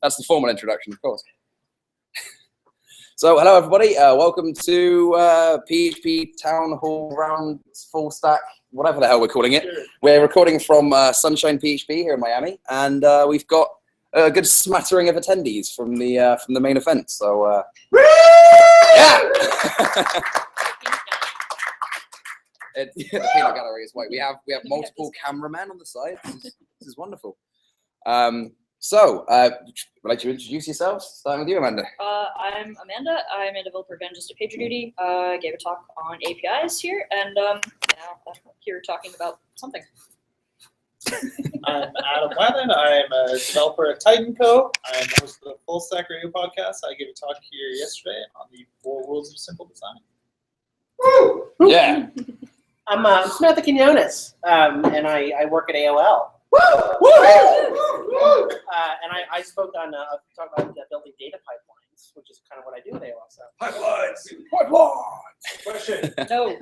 That's the formal introduction, of course. So, hello everybody. Welcome to PHP Town Hall Round Full Stack, whatever the hell we're calling it. We're recording from SunshinePHP here in Miami, and we've got a good smattering of attendees from the main event. So, yeah. The peanut gallery is white. We have multiple cameramen on the side. This is wonderful. So, would you like to introduce yourselves? Starting with you, Amanda. I'm Amanda. I'm a developer evangelist at PagerDuty. I gave a talk on APIs here, and now I'm here talking about something. I'm Adam Wadden. I'm a developer at TitanCo. I'm the host of the Full Stack Radio podcast. I gave a talk here yesterday on the 4 rules of simple design. Woo! Yeah. I'm Samantha Quinones, and I work at AOL. Woo! And I spoke on talk about building data pipelines, which is kind of what I do at AOL. So. Pipelines. Question. No.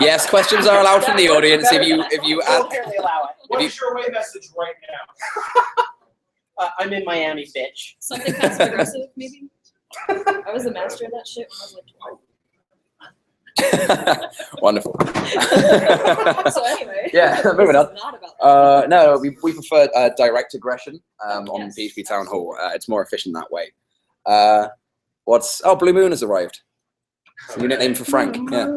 Yes, questions are allowed from the audience. If you We'll apparently allow it. What is your away message right now? I'm in Miami, bitch. Something passive aggressive, maybe? I was the master of that shit when I was like 12. Wonderful. So anyway. Yeah, moving on. Not about that. No, we prefer direct aggression on Yes, PHP Town Hall. It's more efficient that way. Blue Moon has arrived. It's a new nickname for Frank. Yeah.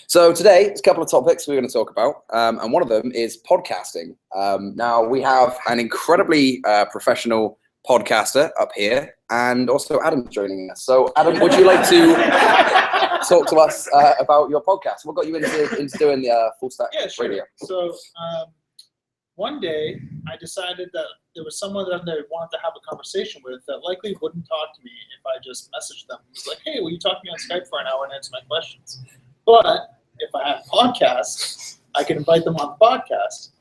So today, it's a couple of topics we're going to talk about, and one of them is podcasting. Now, we have an incredibly professional podcaster up here, and also Adam joining us. So, Adam, would you like to talk to us about your podcast? What got you into doing the Full Stack Radio? So one day, I decided that there was someone that I wanted to have a conversation with that likely wouldn't talk to me if I just messaged them. It was like, hey, will you talk to me on Skype for an hour and answer my questions? But if I have a podcast, I can invite them on the podcast.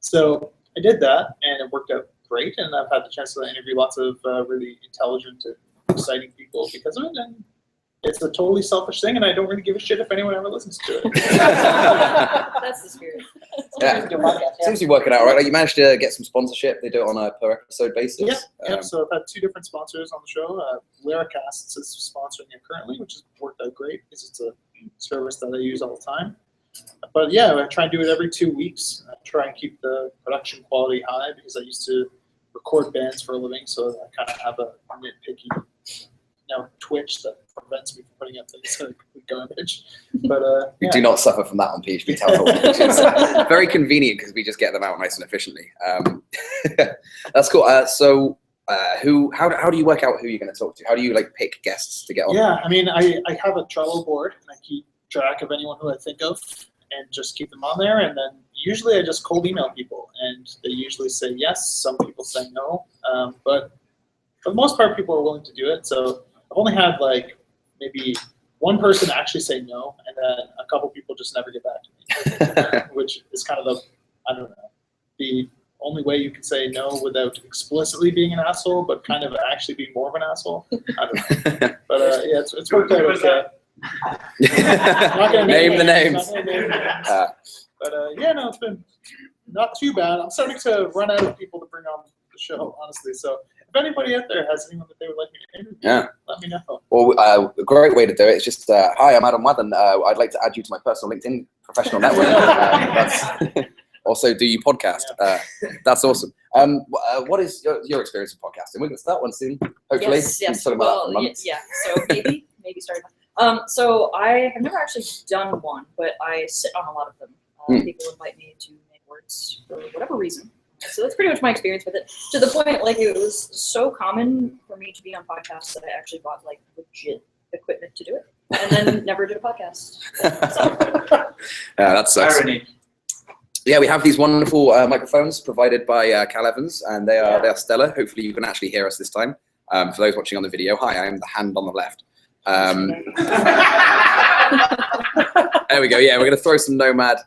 So I did that, and it worked out great, and I've had the chance to interview lots of really intelligent and exciting people because of it, and it's a totally selfish thing, and I don't really give a shit if anyone ever listens to it. That's the spirit. Yeah. Seems to be working out, right? Like you managed to get some sponsorship. They do it on a per episode basis. Yep. So I've had 2 different sponsors on the show. Lyricasts is sponsoring it currently, which has worked out great because it's a service that I use all the time. But yeah, I try and do it every 2 weeks. I try and keep the production quality high because I used to record bands for a living, so I kind of have a nitpicky twitch that prevents me from putting up things that are complete garbage. But We do not suffer from that on PHP Town Hall, which is very convenient because we just get them out nice and efficiently. That's cool. So how do you work out who you're going to talk to? How do you pick guests to get on? Yeah, I mean, I have a Trello board, and I keep track of anyone who I think of and just keep them on there, and then usually I just cold email people, and they usually say yes. Some people say no, but for the most part, people are willing to do it. So I've only had maybe one person actually say no, and then a couple people just never get back to me, which is kind of the only way you can say no without explicitly being an asshole, but kind of actually being more of an asshole. I don't know. But yeah, it's worked out okay. Name the names. But yeah, no, it's been not too bad. I'm starting to run out of people to bring on the show, honestly. So if anybody out there has anyone that they would like me to interview, let me know. Well, a great way to do it is just, hi, I'm Adam Wadden. I'd like to add you to my personal LinkedIn professional network. Also, do you podcast? That's awesome. What is your experience of podcasting? We're going to start one soon, hopefully. Yes. Talking about that for months. Yeah. So maybe starting. So I have never actually done one, but I sit on a lot of them. People invite me to make words for whatever reason. So that's pretty much my experience with it. To the point, it was so common for me to be on podcasts that I actually bought legit equipment to do it, and then never did a podcast. So. Yeah, that sucks. Irony. Yeah, we have these wonderful microphones provided by Cal Evans, and they are stellar. Hopefully, you can actually hear us this time. For those watching on the video, hi, I am the hand on the left. There we go. Yeah, we're going to throw some Nomad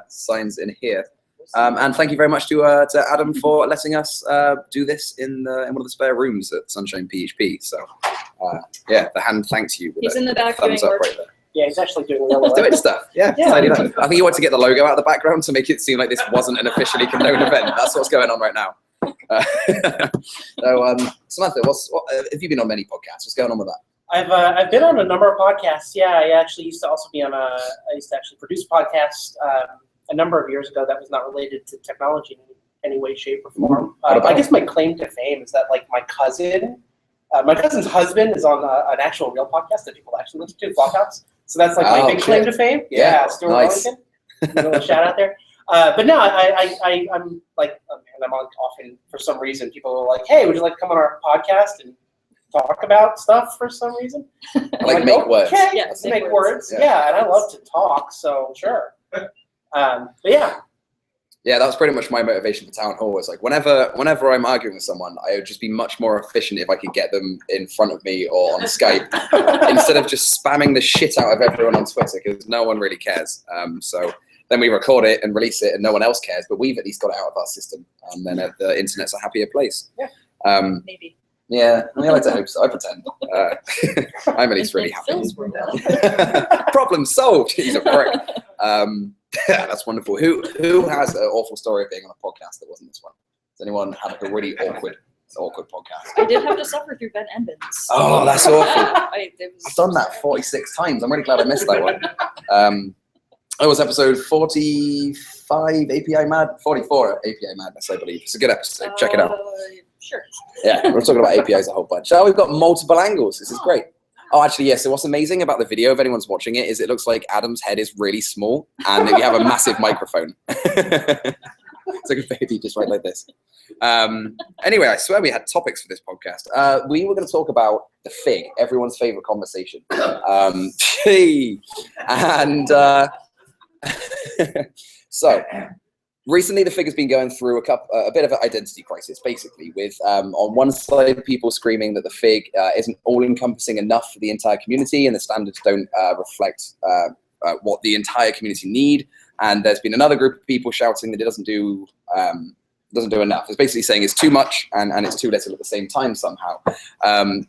signs in here. And thank you very much to Adam for letting us do this in one of the spare rooms at SunshinePHP. So, yeah, the hand thanks you. He's in the back doing work. Right there. Yeah, he's actually doing real work. Doing stuff. Yeah. I think he wanted to get the logo out of the background to make it seem like this wasn't an officially condoned event. That's what's going on right now. Samantha, what have you been on many podcasts? What's going on with that? I've been on a number of podcasts. Yeah, I actually used to also be on I used to actually produce podcasts a number of years ago that was not related to technology in any way, shape, or form. I guess my claim to fame is that like my cousin's husband is on an actual real podcast that people actually listen to, Flockhouse. So that's like my big claim to fame. Yeah, Stuart Wellington. A little shout out there. But no, I'm like, and I'm on often for some reason. People are like, "Hey, would you like to come on our podcast and talk about stuff for some reason?" Like make words. Okay, Yeah, make words. Yeah, and I love to talk, so sure. But yeah. Yeah, that was pretty much my motivation for Town Hall. Is like whenever I'm arguing with someone, I would just be much more efficient if I could get them in front of me or on Skype instead of just spamming the shit out of everyone on Twitter because no one really cares. So then we record it and release it and no one else cares, but we've at least got it out of our system and then the internet's a happier place. Yeah. Maybe. Yeah, I mean, I like to hope so. I pretend. I'm at least really happy. Phil's world. Problem solved. He's a prick. Yeah, that's wonderful. Who has an awful story of being on a podcast that wasn't this one? Does anyone have like a really awkward podcast? I did have to suffer through Ben Embens. Oh, that's awful. I've done that 46 times. I'm really glad I missed that one. It was episode 45 API Mad, 44 API Madness, I believe. It's a good episode. Check it out. Sure. Yeah, we're talking about APIs a whole bunch. Oh, we've got multiple angles. This is great. Oh, actually, yes. So what's amazing about the video, if anyone's watching it, is it looks like Adam's head is really small and we have a massive microphone. It's like a baby just right like this. Anyway, I swear we had topics for this podcast. We were going to talk about the fig, everyone's favorite conversation. So recently the fig has been going through a bit of an identity crisis, basically, with on one side people screaming that the fig isn't all-encompassing enough for the entire community and the standards don't reflect what the entire community need, and there's been another group of people shouting that it doesn't do enough. It's basically saying it's too much and it's too little at the same time somehow.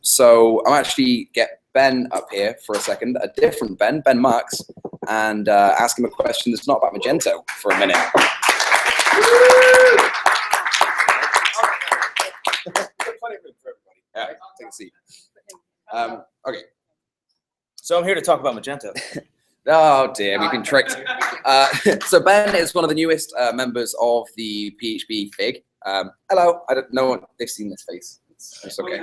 So I'm actually get Ben up here for a second, a different Ben Marks, and ask him a question that's not about Magento for a minute. Yeah, take a seat. Okay. So I'm here to talk about Magento. Oh dear, we've been tricked. So Ben is one of the newest members of the PHP Fig. Hello, I don't know if they've seen this face. It's okay.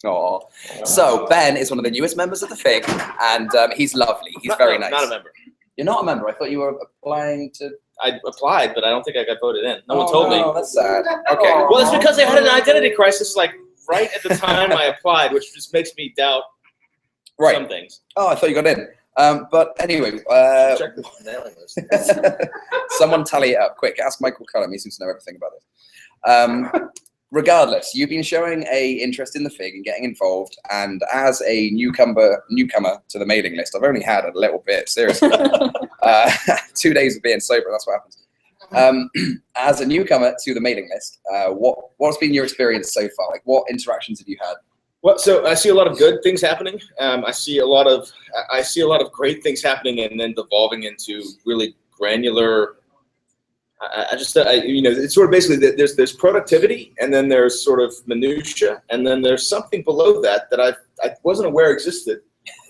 Oh, so Ben is one of the newest members of the Fig, and he's lovely. He's very nice. Not a member. You're not a member. I thought you were applying to. I applied, but I don't think I got voted in. No one told me. Oh, that's sad. Okay. Well, it's because they had an identity crisis like right at the time I applied, which just makes me doubt some things. Oh, I thought you got in. But anyway, check the mailing list. Someone tally it up quick. Ask Michael Cullum. He seems to know everything about this. Regardless, you've been showing a interest in the Fig and getting involved, and as a newcomer to the mailing list, I've only had a little bit, seriously. 2 days of being sober, that's what happens. As a newcomer to the mailing list, what's been your experience so far? Like, what interactions have you had? Well, so I see a lot of good things happening. I see a lot of great things happening, and then devolving into really granular. It's sort of basically that there's productivity, and then there's sort of minutia, and then there's something below that I wasn't aware existed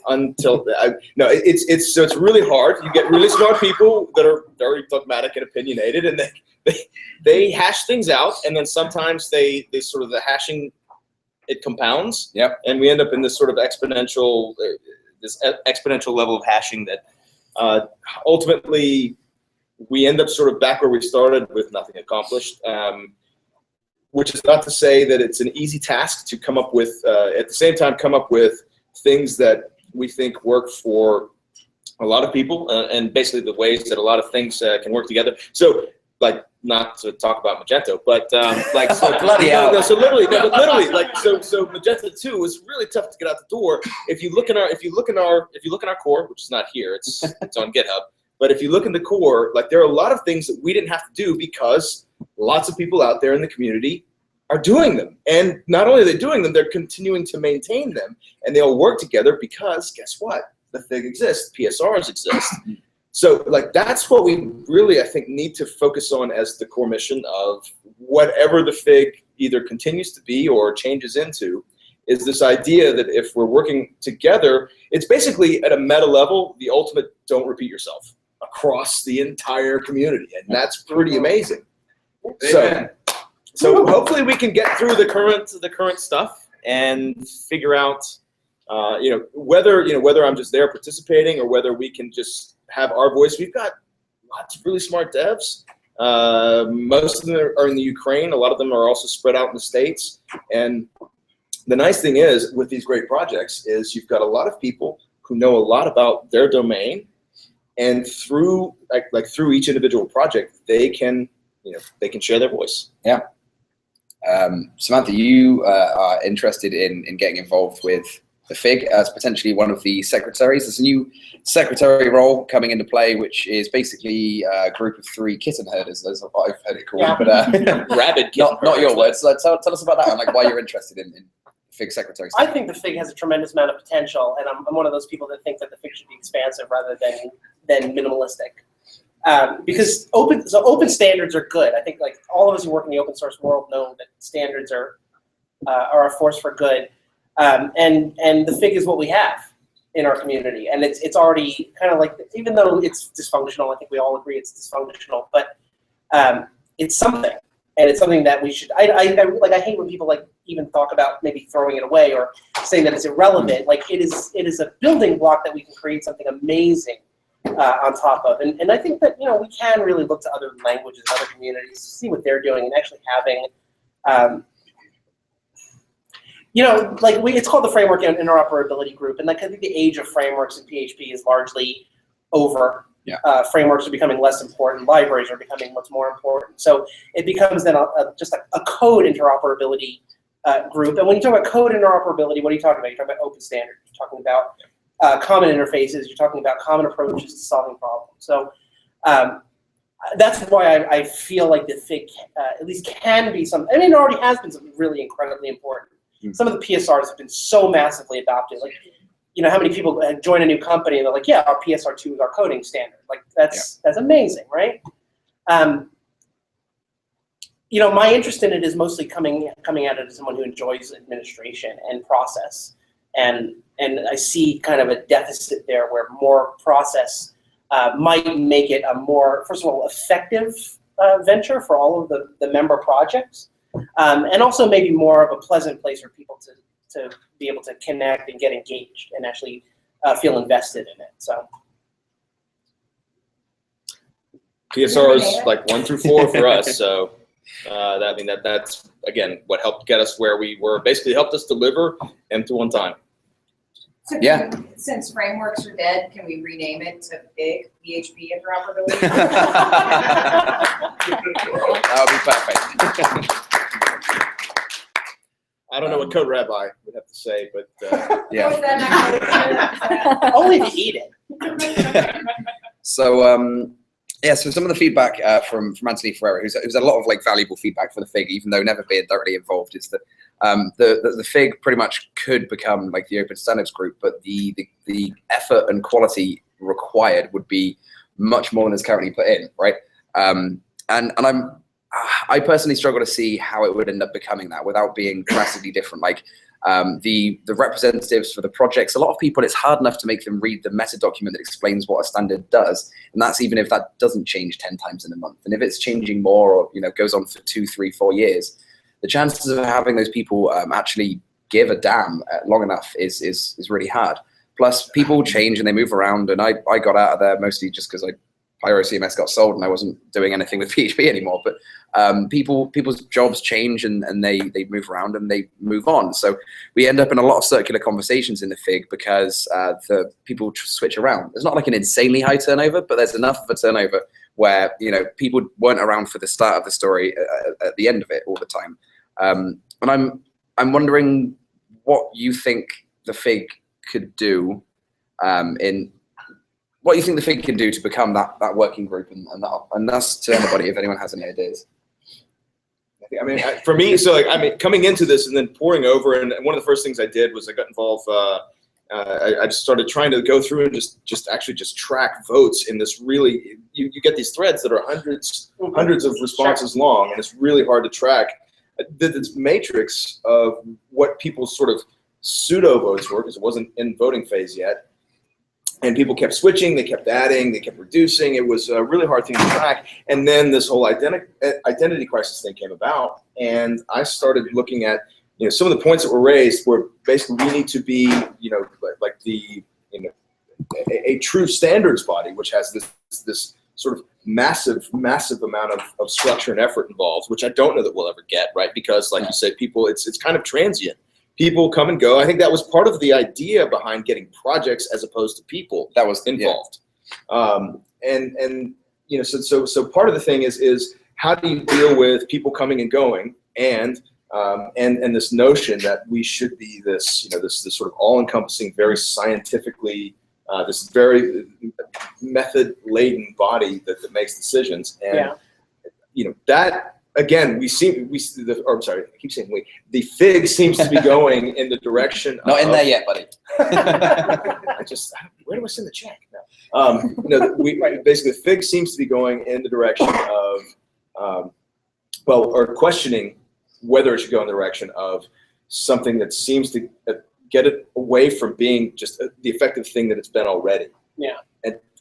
until it's really hard. You get really smart people that are very dogmatic and opinionated, and they hash things out, and then sometimes they sort of the hashing it compounds. Yep. And we end up in this sort of exponential level of hashing that ultimately. We end up sort of back where we started with nothing accomplished, which is not to say that it's an easy task to come up with, at the same time, come up with things that we think work for a lot of people, and basically the ways that a lot of things can work together. So, like, not to talk about Magento, but like, so literally, Magento 2 was really tough to get out the door. If you look in our core, which is not here, it's on GitHub. But if you look in the core, like there are a lot of things that we didn't have to do because lots of people out there in the community are doing them. And not only are they doing them, they're continuing to maintain them. And they all work together because guess what? The Fig exists. PSRs exist. So like that's what we really, I think, need to focus on as the core mission of whatever the FIG either continues to be or changes into, is this idea that if we're working together, it's basically at a meta level, the ultimate don't repeat yourself across the entire community. And that's pretty amazing. So hopefully we can get through the current stuff and figure out, whether I'm just there participating or whether we can just have our voice. We've got lots of really smart devs. Most of them are in the Ukraine. A lot of them are also spread out in the States. And the nice thing is with these great projects is you've got a lot of people who know a lot about their domain, and through through each individual project, they can share their voice. Yeah. Samantha, you are interested in getting involved with the FIG as potentially one of the secretaries. There's a new secretary role coming into play, which is basically a group of 3 kitten herders, as I've heard it called. Yeah. But Rabid kitten not your herders. words. So tell us about that and like why you're interested in FIG secretary stuff. I think the FIG has a tremendous amount of potential, and I'm one of those people that think that the FIG should be expansive rather than minimalistic. Because open standards are good. I think like all of us who work in the open source world know that standards are a force for good. And the FIG is what we have in our community, and it's already kind of like, even though it's dysfunctional, I think we all agree it's dysfunctional, but it's something, and it's something that we should. I hate when people like even talk about maybe throwing it away or saying that it's irrelevant. Like it is a building block that we can create something amazing on top of, and I think that we can really look to other languages, other communities, see what they're doing, and actually having. It's called the Framework and Interoperability Group, and like I think the age of frameworks in PHP is largely over. Yeah. Frameworks are becoming less important. Libraries are becoming what's more important. So it becomes then just a code interoperability group. And when you talk about code interoperability, what are you talking about? You're talking about open standards. You're talking about common interfaces. You're talking about common approaches to solving problems. So that's why I feel like the FIG at least can be something. I mean, it already has been something really incredibly important. Some of the PSRs have been so massively adopted. Like, how many people join a new company and they're like, yeah, our PSR2 is our coding standard. Like, that's amazing, right? My interest in it is mostly coming at it as someone who enjoys administration and process. And I see kind of a deficit there where more process might make it a more, first of all, effective venture for all of the member projects. And also maybe more of a pleasant place for people to be able to connect and get engaged and actually feel invested in it. So PSRs like 1 through 4 for us. So that's again what helped get us where we were. Basically, helped us deliver M to 1 time. So Yeah. Since frameworks are dead, can we rename it to FIG, PHP interoperability? That would be perfect. I don't know what Code Rabbi would have to say, but Yeah. Is that not only if you eat it. So so some of the feedback from Anthony Ferreira, who's had a lot of like valuable feedback for the FIG, even though never being directly involved, is that the FIG pretty much could become like the Open Standards Group, but the effort and quality required would be much more than is currently put in, right? And I personally struggle to see how it would end up becoming that without being drastically different. Like the representatives for the projects, a lot of people, it's hard enough to make them read the meta document that explains what a standard does. And that's even if that doesn't change 10 times in a month. And if it's changing more or goes on for 2, 3, 4 years, the chances of having those people actually give a damn long enough is really hard. Plus people change and they move around, and I got out of there mostly just because Pyro CMS got sold and I wasn't doing anything with PHP anymore. But people's jobs change and they move around and they move on. So we end up in a lot of circular conversations in the FIG because the people switch around. There's not like an insanely high turnover, but there's enough of a turnover where people weren't around for the start of the story at the end of it all the time. And I'm wondering what you think the FIG could do what you think the FIG can do to become that working group, and that's to anybody if anyone has any ideas. I mean, for me, so coming into this and then pouring over, and one of the first things I did was I got involved I just started trying to go through and just track votes in this really, you get these threads that are hundreds of responses long, and it's really hard to track. I did this matrix of what people's sort of pseudo votes were, because it wasn't in voting phase yet. And people kept switching, they kept adding, they kept reducing. It was a really hard thing to track. And then this whole identity crisis thing came about, and I started looking at, some of the points that were raised were basically we need to be, like the, a true standards body, which has this sort of massive amount of structure and effort involved, which I don't know that we'll ever get, right? Because, like you said, people, it's kind of transient. People come and go. I think that was part of the idea behind getting projects as opposed to people that was involved. Yeah. So part of the thing is how do you deal with people coming and going, and this notion that we should be this sort of all-encompassing, very scientifically, this very method-laden body that makes decisions, and that. Again, the fig seems to be going in the direction. Not in there yet, buddy. Where do I send the check? No. Basically, the fig seems to be going in the direction of, or questioning whether it should go in the direction of something that seems to get it away from being just the effective thing that it's been already. Yeah.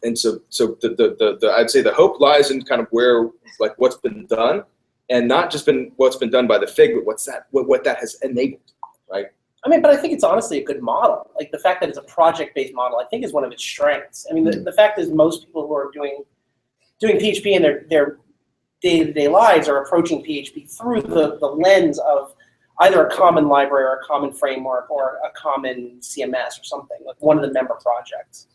And so the I'd say the hope lies in kind of where, like, what's been done. And not just what's been done by the fig, but what that has enabled, right? I mean, but I think it's honestly a good model. Like, the fact that it's a project-based model, I think, is one of its strengths. I mean, the fact is most people who are doing PHP in their day-to-day lives are approaching PHP through the lens of either a common library or a common framework or a common CMS or something, like one of the member projects.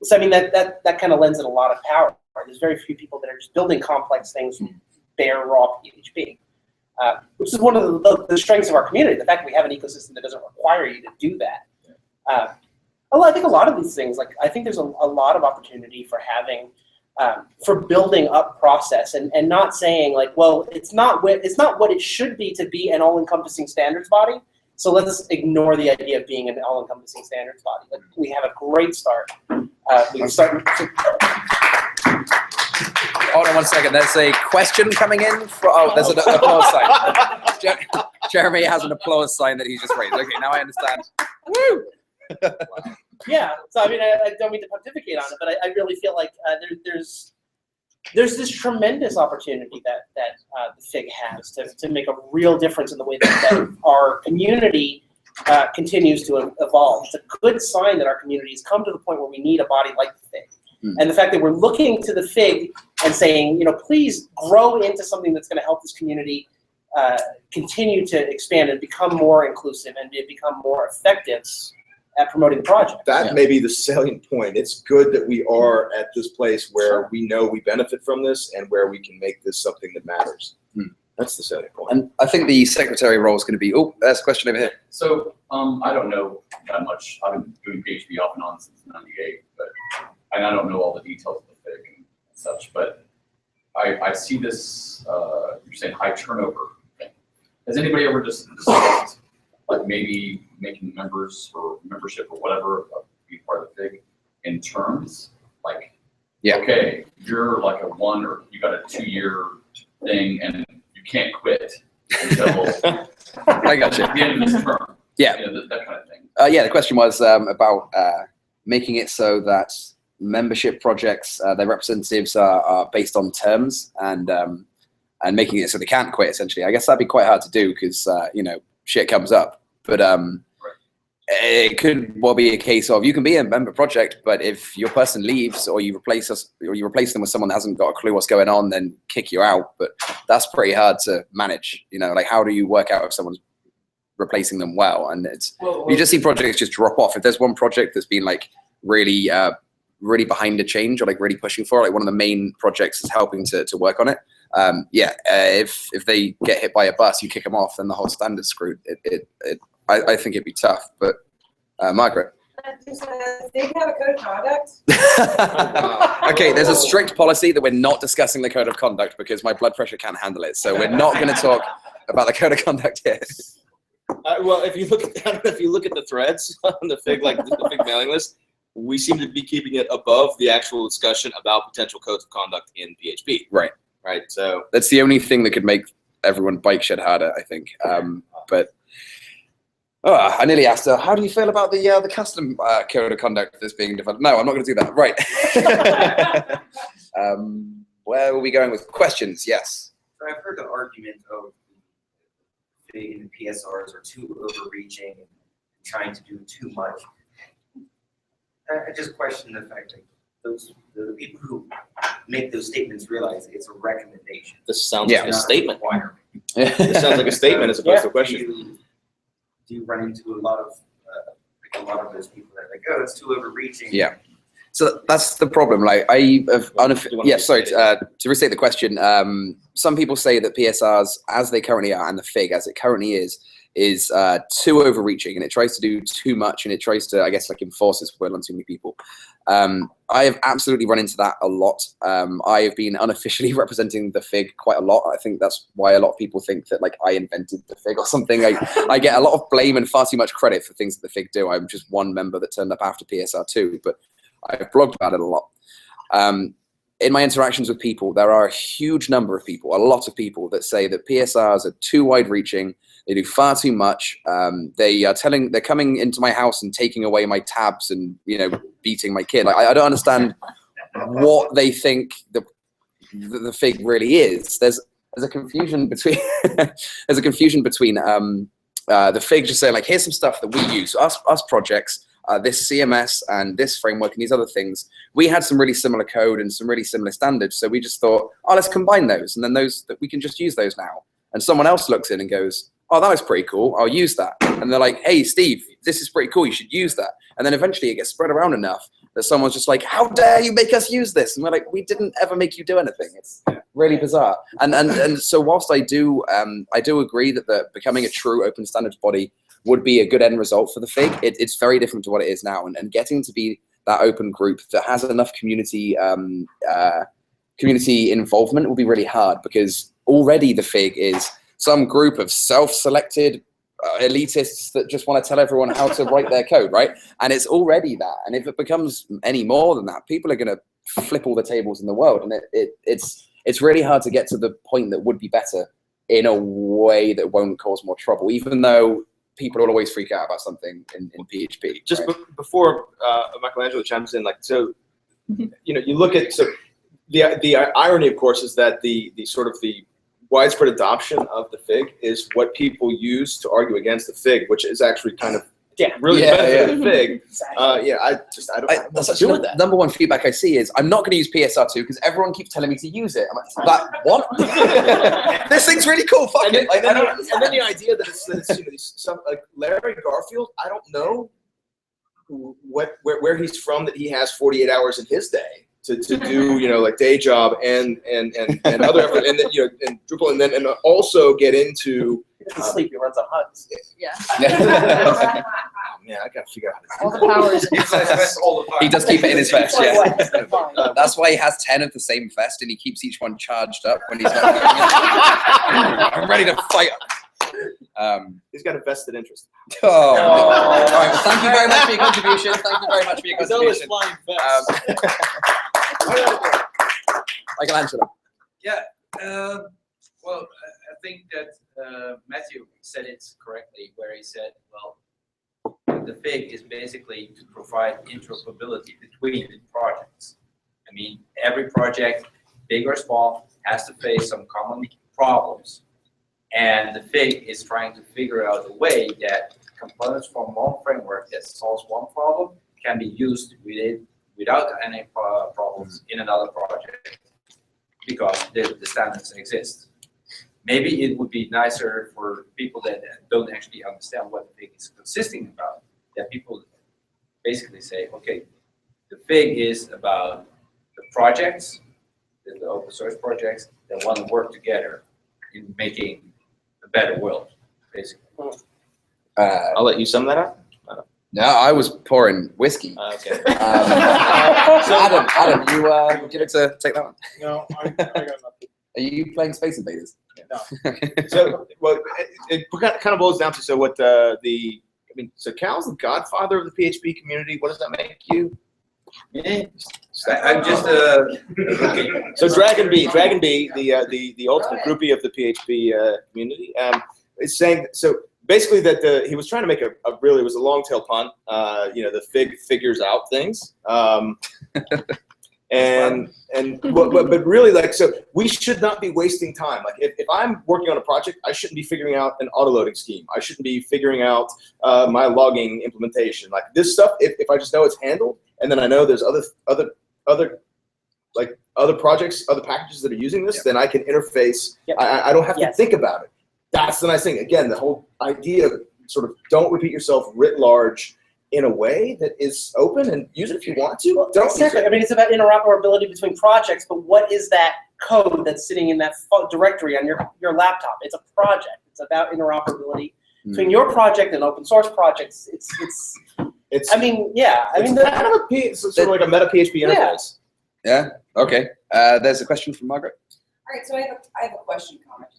So I mean, that kind of lends it a lot of power. There's very few people that are just building complex things from bare raw PHP, which is one of the strengths of our community. The fact that we have an ecosystem that doesn't require you to do that. I think a lot of these things, like, I think there's a lot of opportunity for having, for building up process and not saying, like, well, it's not what it should be to be an all-encompassing standards body. So let's ignore the idea of being an all-encompassing standards body. Like, we have a great start. We can start. Hold on one second. There's a question coming in. There's an applause sign. Jeremy has an applause sign that he's just raised. Okay, now I understand. Woo! Yeah. So I mean, I don't mean to pontificate on it, but I really feel like there's this tremendous opportunity that the FIG has to make a real difference in the way that our community continues to evolve. It's a good sign that our community has come to the point where we need a body like the FIG. And the fact that we're looking to the FIG and saying, please grow into something that's going to help this community continue to expand and become more inclusive and become more effective at promoting the project. That may be the salient point. It's good that we are at this place where we know we benefit from this and where we can make this something that matters. That's the salient point. And I think the secretary role is going to be, there's a question over here. So I don't know that much. I've been doing PHP off and on since '98, and I don't know all the details of the FIG and such, but I see this, you're saying high turnover thing. Has anybody ever discussed, like, maybe making members or membership or whatever be part of the FIG in terms, like, okay, you're like you got a 2-year thing and you can't quit until I got you. the end of this term. Yeah. That kind of thing. The question was about making it so that membership projects, their representatives are based on terms and making it so they can't quit, essentially. I guess that'd be quite hard to do because, shit comes up. But it could well be a case of you can be a member project, but if your person leaves or you replace them with someone that hasn't got a clue what's going on, then kick you out. But that's pretty hard to manage. Like, how do you work out if someone's replacing them well? And you just see projects just drop off. If there's one project that's been like really behind a change or like really pushing for it, like one of the main projects is helping to work on it. If they get hit by a bus, you kick them off, then the whole standard's screwed. I think it'd be tough, but Margaret. Does they have a code of conduct? Okay, there's a strict policy that we're not discussing the code of conduct because my blood pressure can't handle it. So we're not going to talk about the code of conduct here. Well, if you look at the threads on the Fig, like the Fig mailing list, we seem to be keeping it above the actual discussion about potential codes of conduct in PHP. Right. Right. So that's the only thing that could make everyone bike shed harder, I think. But I nearly asked her, how do you feel about the custom code of conduct that's being developed? No, I'm not going to do that. Right. Where are we going with questions? Yes. So I've heard the argument of the Fig and the PSRs are too overreaching and trying to do too much. I just question the fact that the people who make those statements realize it's a recommendation. This sounds like a statement. This sounds like a statement as opposed to a question. Do you run into a lot of those people that are like, oh, it's too overreaching? Yeah. So that's the problem. Like to restate the question, some people say that PSRs, as they currently are, and the Fig as it currently is too overreaching, and it tries to do too much, and it tries to, I guess, like enforce its will on too many people. I have absolutely run into that a lot. I have been unofficially representing the Fig quite a lot. I think that's why a lot of people think that like I invented the Fig or something. I get a lot of blame and far too much credit for things that the Fig do. I'm just one member that turned up after PSR2, but I've blogged about it a lot. In my interactions with people, there are a huge number of people, a lot of people that say that PSRs are too wide-reaching. They do far too much. They're coming into my house and taking away my tabs and beating my kid. Like, I don't understand what they think the Fig really is. There's a confusion between the Fig just saying like, here's some stuff that we use, us projects. This CMS and this framework and these other things, we had some really similar code and some really similar standards. So we just thought, oh, let's combine those. And then that we can just use those now. And someone else looks in and goes, oh, that was pretty cool. I'll use that. And they're like, hey, Steve, this is pretty cool. You should use that. And then eventually it gets spread around enough that someone's just like, how dare you make us use this? And we're like, we didn't ever make you do anything. It's really bizarre. And so whilst I do agree that becoming a true open standards body would be a good end result for the Fig, it's very different to what it is now. And getting to be that open group that has enough community involvement will be really hard, because already the Fig is some group of self-selected elitists that just want to tell everyone how to write their code, right? And it's already that. And if it becomes any more than that, people are going to flip all the tables in the world. And it's really hard to get to the point that would be better in a way that won't cause more trouble, even though people will always freak out about something in PHP. Just right? Before Michelangelo chimes in, like, so, you look at, so the irony, of course, is that the sort of the widespread adoption of the Fig is what people use to argue against the Fig, which is actually kind of really the benefit of the Fig. I don't that's actually with that. Number one feedback I see is I'm not going to use PSR2 because everyone keeps telling me to use it. I'm like, what? This thing's really cool. Fuck it. And then the idea that it's some like Larry Garfield. I don't know where he's from, that he has 48 hours in his day to do like day job and other effort, and then and Drupal, and also get into. He doesn't sleep. He runs on hugs. Yeah. Oh man, I gotta figure out how to do All the powers. He does keep it in his vest. Yeah. That's why he has 10 of the same vest, and he keeps each one charged up when he's not. I'm ready to fight. He's got a vested interest. Oh. All right, well, thank you very much for your contribution. Thank you very much for your contribution. Michelangelo. Yeah. Well, I think that Matthew said it correctly, where he said, well, the Fig is basically to provide interoperability between projects. I mean, every project, big or small, has to face some common problems. And the Fig is trying to figure out a way that components from one framework that solves one problem can be used without any problems in another project, because the standards exist. Maybe it would be nicer for people that don't actually understand what the Fig is consisting about, that people basically say, okay, the Fig is about the projects, the open source projects that want to work together in making a better world, basically. I'll let you sum that up. No, I was pouring whiskey. Okay. So Adam, would you like to take that one? No, I got nothing. Are you playing Space Invaders? So, well, it kind of boils down to, so what so Cal's the godfather of the PHP community. What does that make you? Yeah. I'm just okay. So Dragon B, the ultimate groupie of the PHP community, is saying, so basically that he was trying to make it was a long tail pun. The fig figures out things. But really, like, so we should not be wasting time. Like, if I'm working on a project, I shouldn't be figuring out an autoloading scheme. I shouldn't be figuring out my logging implementation. Like, this stuff, if I just know it's handled, and then I know there's other projects, other packages that are using this, then I can interface. Yep. I don't have to think about it. That's the nice thing. Again, the whole idea of sort of don't repeat yourself writ large in a way that is open, and use it if you want to. Don't exactly. I mean, it's about interoperability between projects, but what is that code that's sitting in that directory on your laptop? It's a project. It's about interoperability between your project and open source projects. It's I mean, yeah. I mean, kind of sort of like a meta PHP interface. Yeah. Okay. There's a question from Margaret. All right, so I have a question, comment.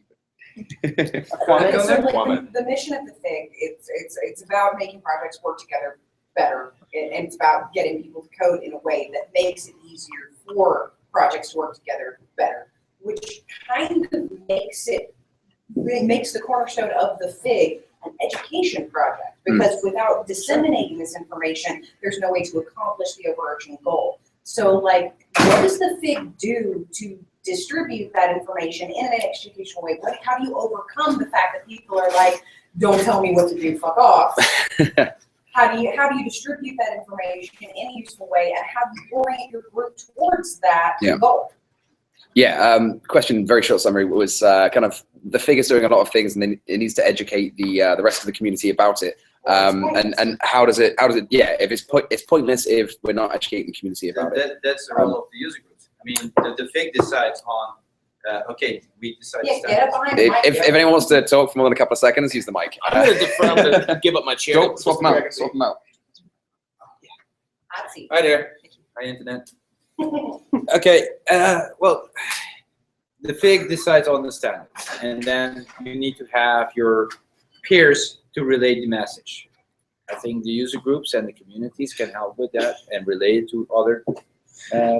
Comment? So like the mission of the FIG, it's about making projects work together better, and it's about getting people to code in a way that makes it easier for projects to work together better, which kind of makes the cornerstone of the FIG an education project, because without disseminating this information, there's no way to accomplish the overarching goal. So, like, what does the FIG do to distribute that information in an educational way? How do you overcome the fact that people are like, don't tell me what to do, fuck off? How do you distribute that information in a useful way, and how do you orient your group towards that goal? Yeah, question, very short summary, was kind of the FIG is doing a lot of things, and then it needs to educate the rest of the community about it. And how does it, if it's pointless if we're not educating the community about it. That's the role of the user groups. I mean, the FIG decides on, we decide to get up behind the mic. If anyone wants to talk for more than a couple of seconds, use the mic. I'm going to give up my chair. Swap them out. Swap them out. Hi there. Hi, Internet. Okay, well, the FIG decides on the standards, and then you need to have your peers to relay the message. I think the user groups and the communities can help with that and relay it to other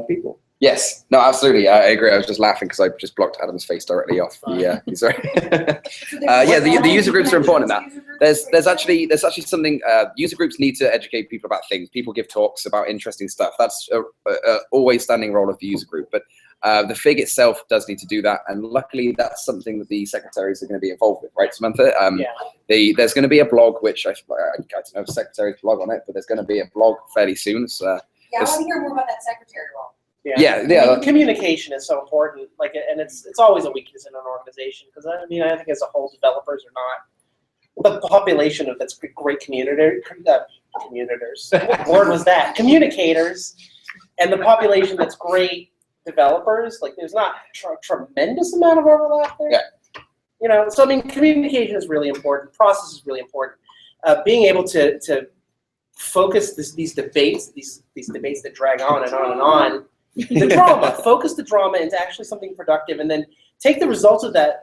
people. Yes, no, absolutely. I agree. I was just laughing because I just blocked Adam's face directly off. Sorry. The user groups are important in that. There's actually something. User groups need to educate people about things. People give talks about interesting stuff. That's a always standing role of the user group. But the FIG itself does need to do that, and luckily that's something that the secretaries are going to be involved with, right, Samantha? There's going to be a blog, which I don't know if secretaries blog on it, but there's going to be a blog fairly soon. So, I want to hear more about that secretary role. I mean, communication is so important, and it's always a weakness in an organization, because I think as a whole, developers are not the population of that's great communicators. What word was that? Communicators, and the population that's great developers. Like, there's not a tremendous amount of overlap there. Yeah. So I mean, communication is really important. Process is really important. Being able to focus these debates that drag on and on and on. The drama, focus the drama into actually something productive, and then take the results of that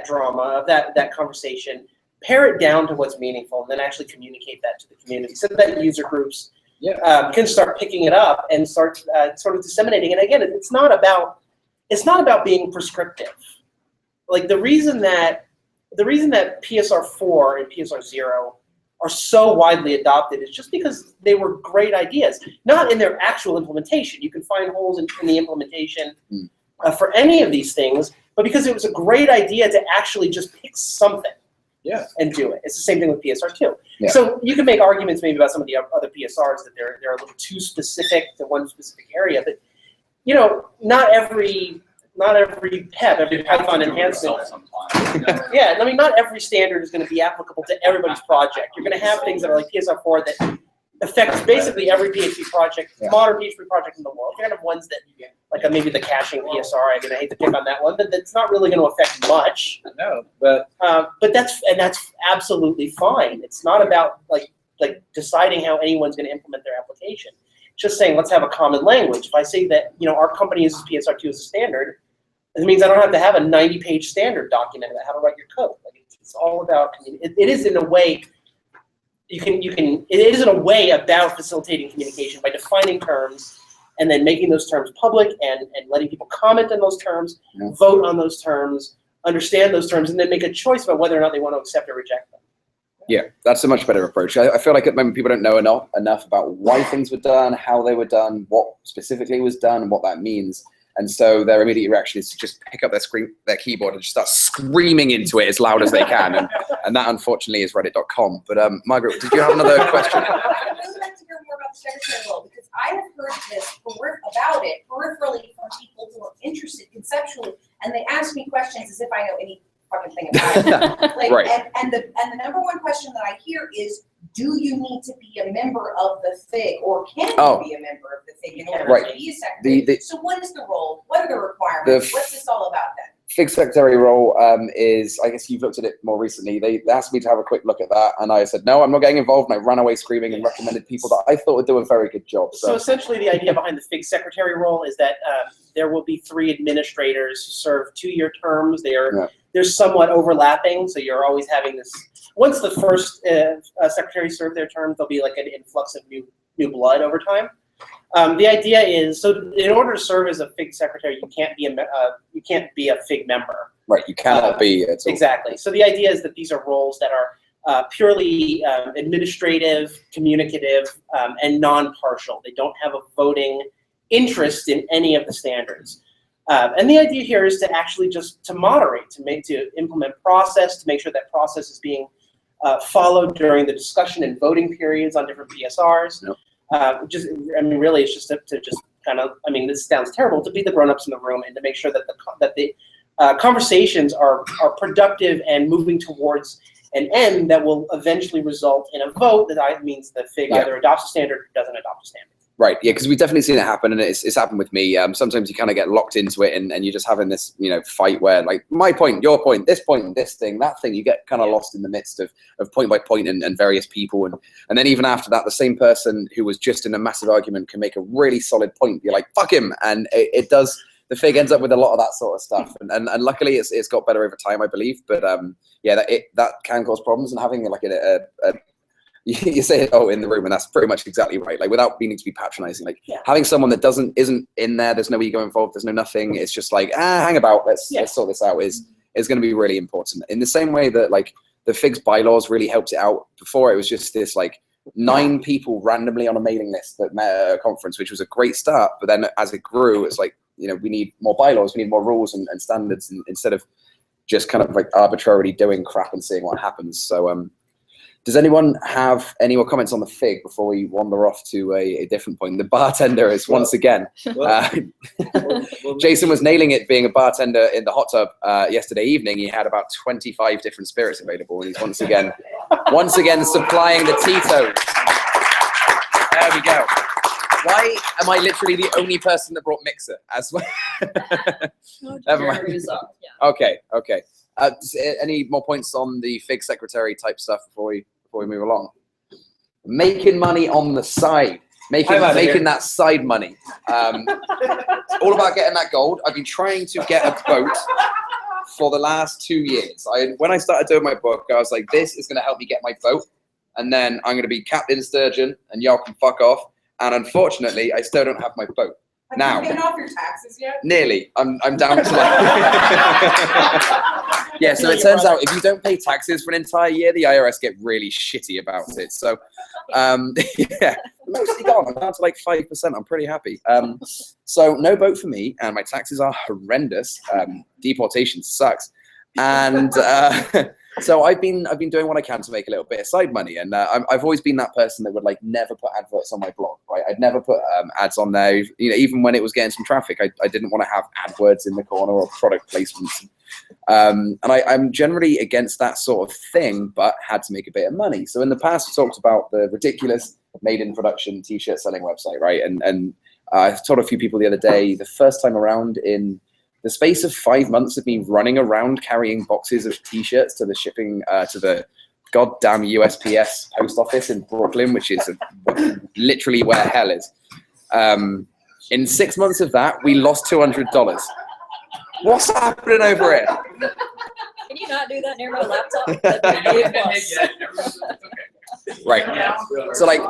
drama, of that conversation, pare it down to what's meaningful, and then actually communicate that to the community, so that user groups can start picking it up and start sort of disseminating. And again, it's not about being prescriptive. Like, the reason that PSR4 and PSR0 are so widely adopted is just because they were great ideas, not in their actual implementation. You can find holes in the implementation for any of these things, but because it was a great idea to actually just pick something and do it. It's the same thing with PSR2. Yeah. So you can make arguments maybe about some of the other PSRs that they're a little too specific to one specific area, but not every PEP, every Python enhancement. Yeah, I mean, not every standard is going to be applicable to everybody's project. You're going to have things that are like PSR4 that affects basically every PHP project, modern PHP project in the world. You're going to have ones that, like maybe the caching PSR, I hate to pick on that one, but that's not really going to affect much. No, but that's absolutely fine. It's not about like deciding how anyone's going to implement their application. Just saying, let's have a common language. If I say that our company uses PSR2 as a standard, It means I don't have to have a 90-page standard document about how to write your code. Like it's all about. It is in a way. It is in a way about facilitating communication by defining terms and then making those terms public and letting people comment on those terms, vote on those terms, understand those terms, and then make a choice about whether or not they want to accept or reject them. Yeah, that's a much better approach. I feel like at the moment people don't know enough about why things were done, how they were done, what specifically was done, and what that means. And so their immediate reaction is to just pick up their keyboard and just start screaming into it as loud as they can. And that, unfortunately, is reddit.com. But Margaret, did you have another question? I'd really like to hear more about the secretary role, because I have heard this about it peripherally from people who are interested conceptually, and they ask me questions as if I know any fucking thing about it. Like, Right. and the number one question that I hear is, do you need to be a member of the FIG, or can you be a member of the FIG in order to be a secretary? So what is the role? What are the requirements? What's this all about then? FIG secretary role is, I guess you've looked at it more recently. They asked me to have a quick look at that, and I said, no, I'm not getting involved, and I ran away screaming and recommended people that I thought would do a very good job. So essentially the idea behind the FIG secretary role is that there will be 3 administrators who serve 2-year terms. They're somewhat overlapping, so you're always having this. Once the first secretary serve their term, there'll be like an influx of new blood over time. The idea is, so in order to serve as a FIG secretary, you can't be a FIG member. Right, you cannot be. Exactly. So the idea is that these are roles that are purely administrative, communicative, and non-partial. They don't have a voting interest in any of the standards. And the idea here is to actually just to moderate, to implement process, to make sure that process is being followed during the discussion and voting periods on different PSRs. Yep. Really, it's just to just kind of, this sounds terrible, to be the grown-ups in the room and to make sure that the conversations are productive and moving towards an end that will eventually result in a vote that means the FIG either adopts a standard or doesn't adopt a standard. Right, yeah, because we've definitely seen it happen, and it's happened with me. Sometimes you kind of get locked into it, and you're just having this, fight where, like, my point, your point, this thing, that thing. You get kind of lost in the midst of point by point and various people, and then even after that, the same person who was just in a massive argument can make a really solid point. You're like, fuck him, and it does. The FIG ends up with a lot of that sort of stuff, and luckily it's got better over time, I believe. But that can cause problems, and having like you say it in the room, and that's pretty much exactly right. Like, without meaning to be patronizing, like having someone that isn't in there, there's no ego involved, there's no nothing. It's just like, hang about, let's sort this out. Is going to be really important. In the same way that like the FIG's bylaws really helped it out. Before, it was just this like 9 people randomly on a mailing list that met at a conference, which was a great start. But then as it grew, it's like, we need more bylaws, we need more rules and standards, instead of just kind of like arbitrarily doing crap and seeing what happens. So does anyone have any more comments on the FIG before we wander off to a different point? The bartender is once again, Jason was nailing it being a bartender in the hot tub yesterday evening. He had about 25 different spirits available, and he's once again supplying the Tito's. There we go. Why am I literally the only person that brought mixer as well? Never mind. Okay. Any more points on the FIG secretary type stuff before we move along? Making money on the side, making that side money. It's all about getting that gold. I've been trying to get a boat for the last 2 years. When I started doing my book, I was like, this is going to help me get my boat, and then I'm going to be Captain Sturgeon, and y'all can fuck off. And unfortunately, I still don't have my boat. Have you paid off your taxes yet? Nearly. I'm down to like. Yeah, so it turns out if you don't pay taxes for an entire year, the IRS get really shitty about it. So, yeah, mostly gone. I'm down to like 5%. I'm pretty happy. So no boat for me, and my taxes are horrendous. Deportation sucks, and so I've been doing what I can to make a little bit of side money, and I've always been that person that would like never put adverts on my blog, right? I'd never put ads on there, even when it was getting some traffic. I didn't want to have AdWords in the corner or product placements, and I'm generally against that sort of thing, but had to make a bit of money. So in the past, we talked about the ridiculous made in production t-shirt selling website, right? And I told a few people the other day, the first time around, in the space of 5 months of me running around carrying boxes of t-shirts to the shipping, to the goddamn USPS post office in Brooklyn, which is literally where hell is. In 6 months of that, we lost $200. What's happening over here? Can you not do that near my laptop? That'd be A plus. Right. So like,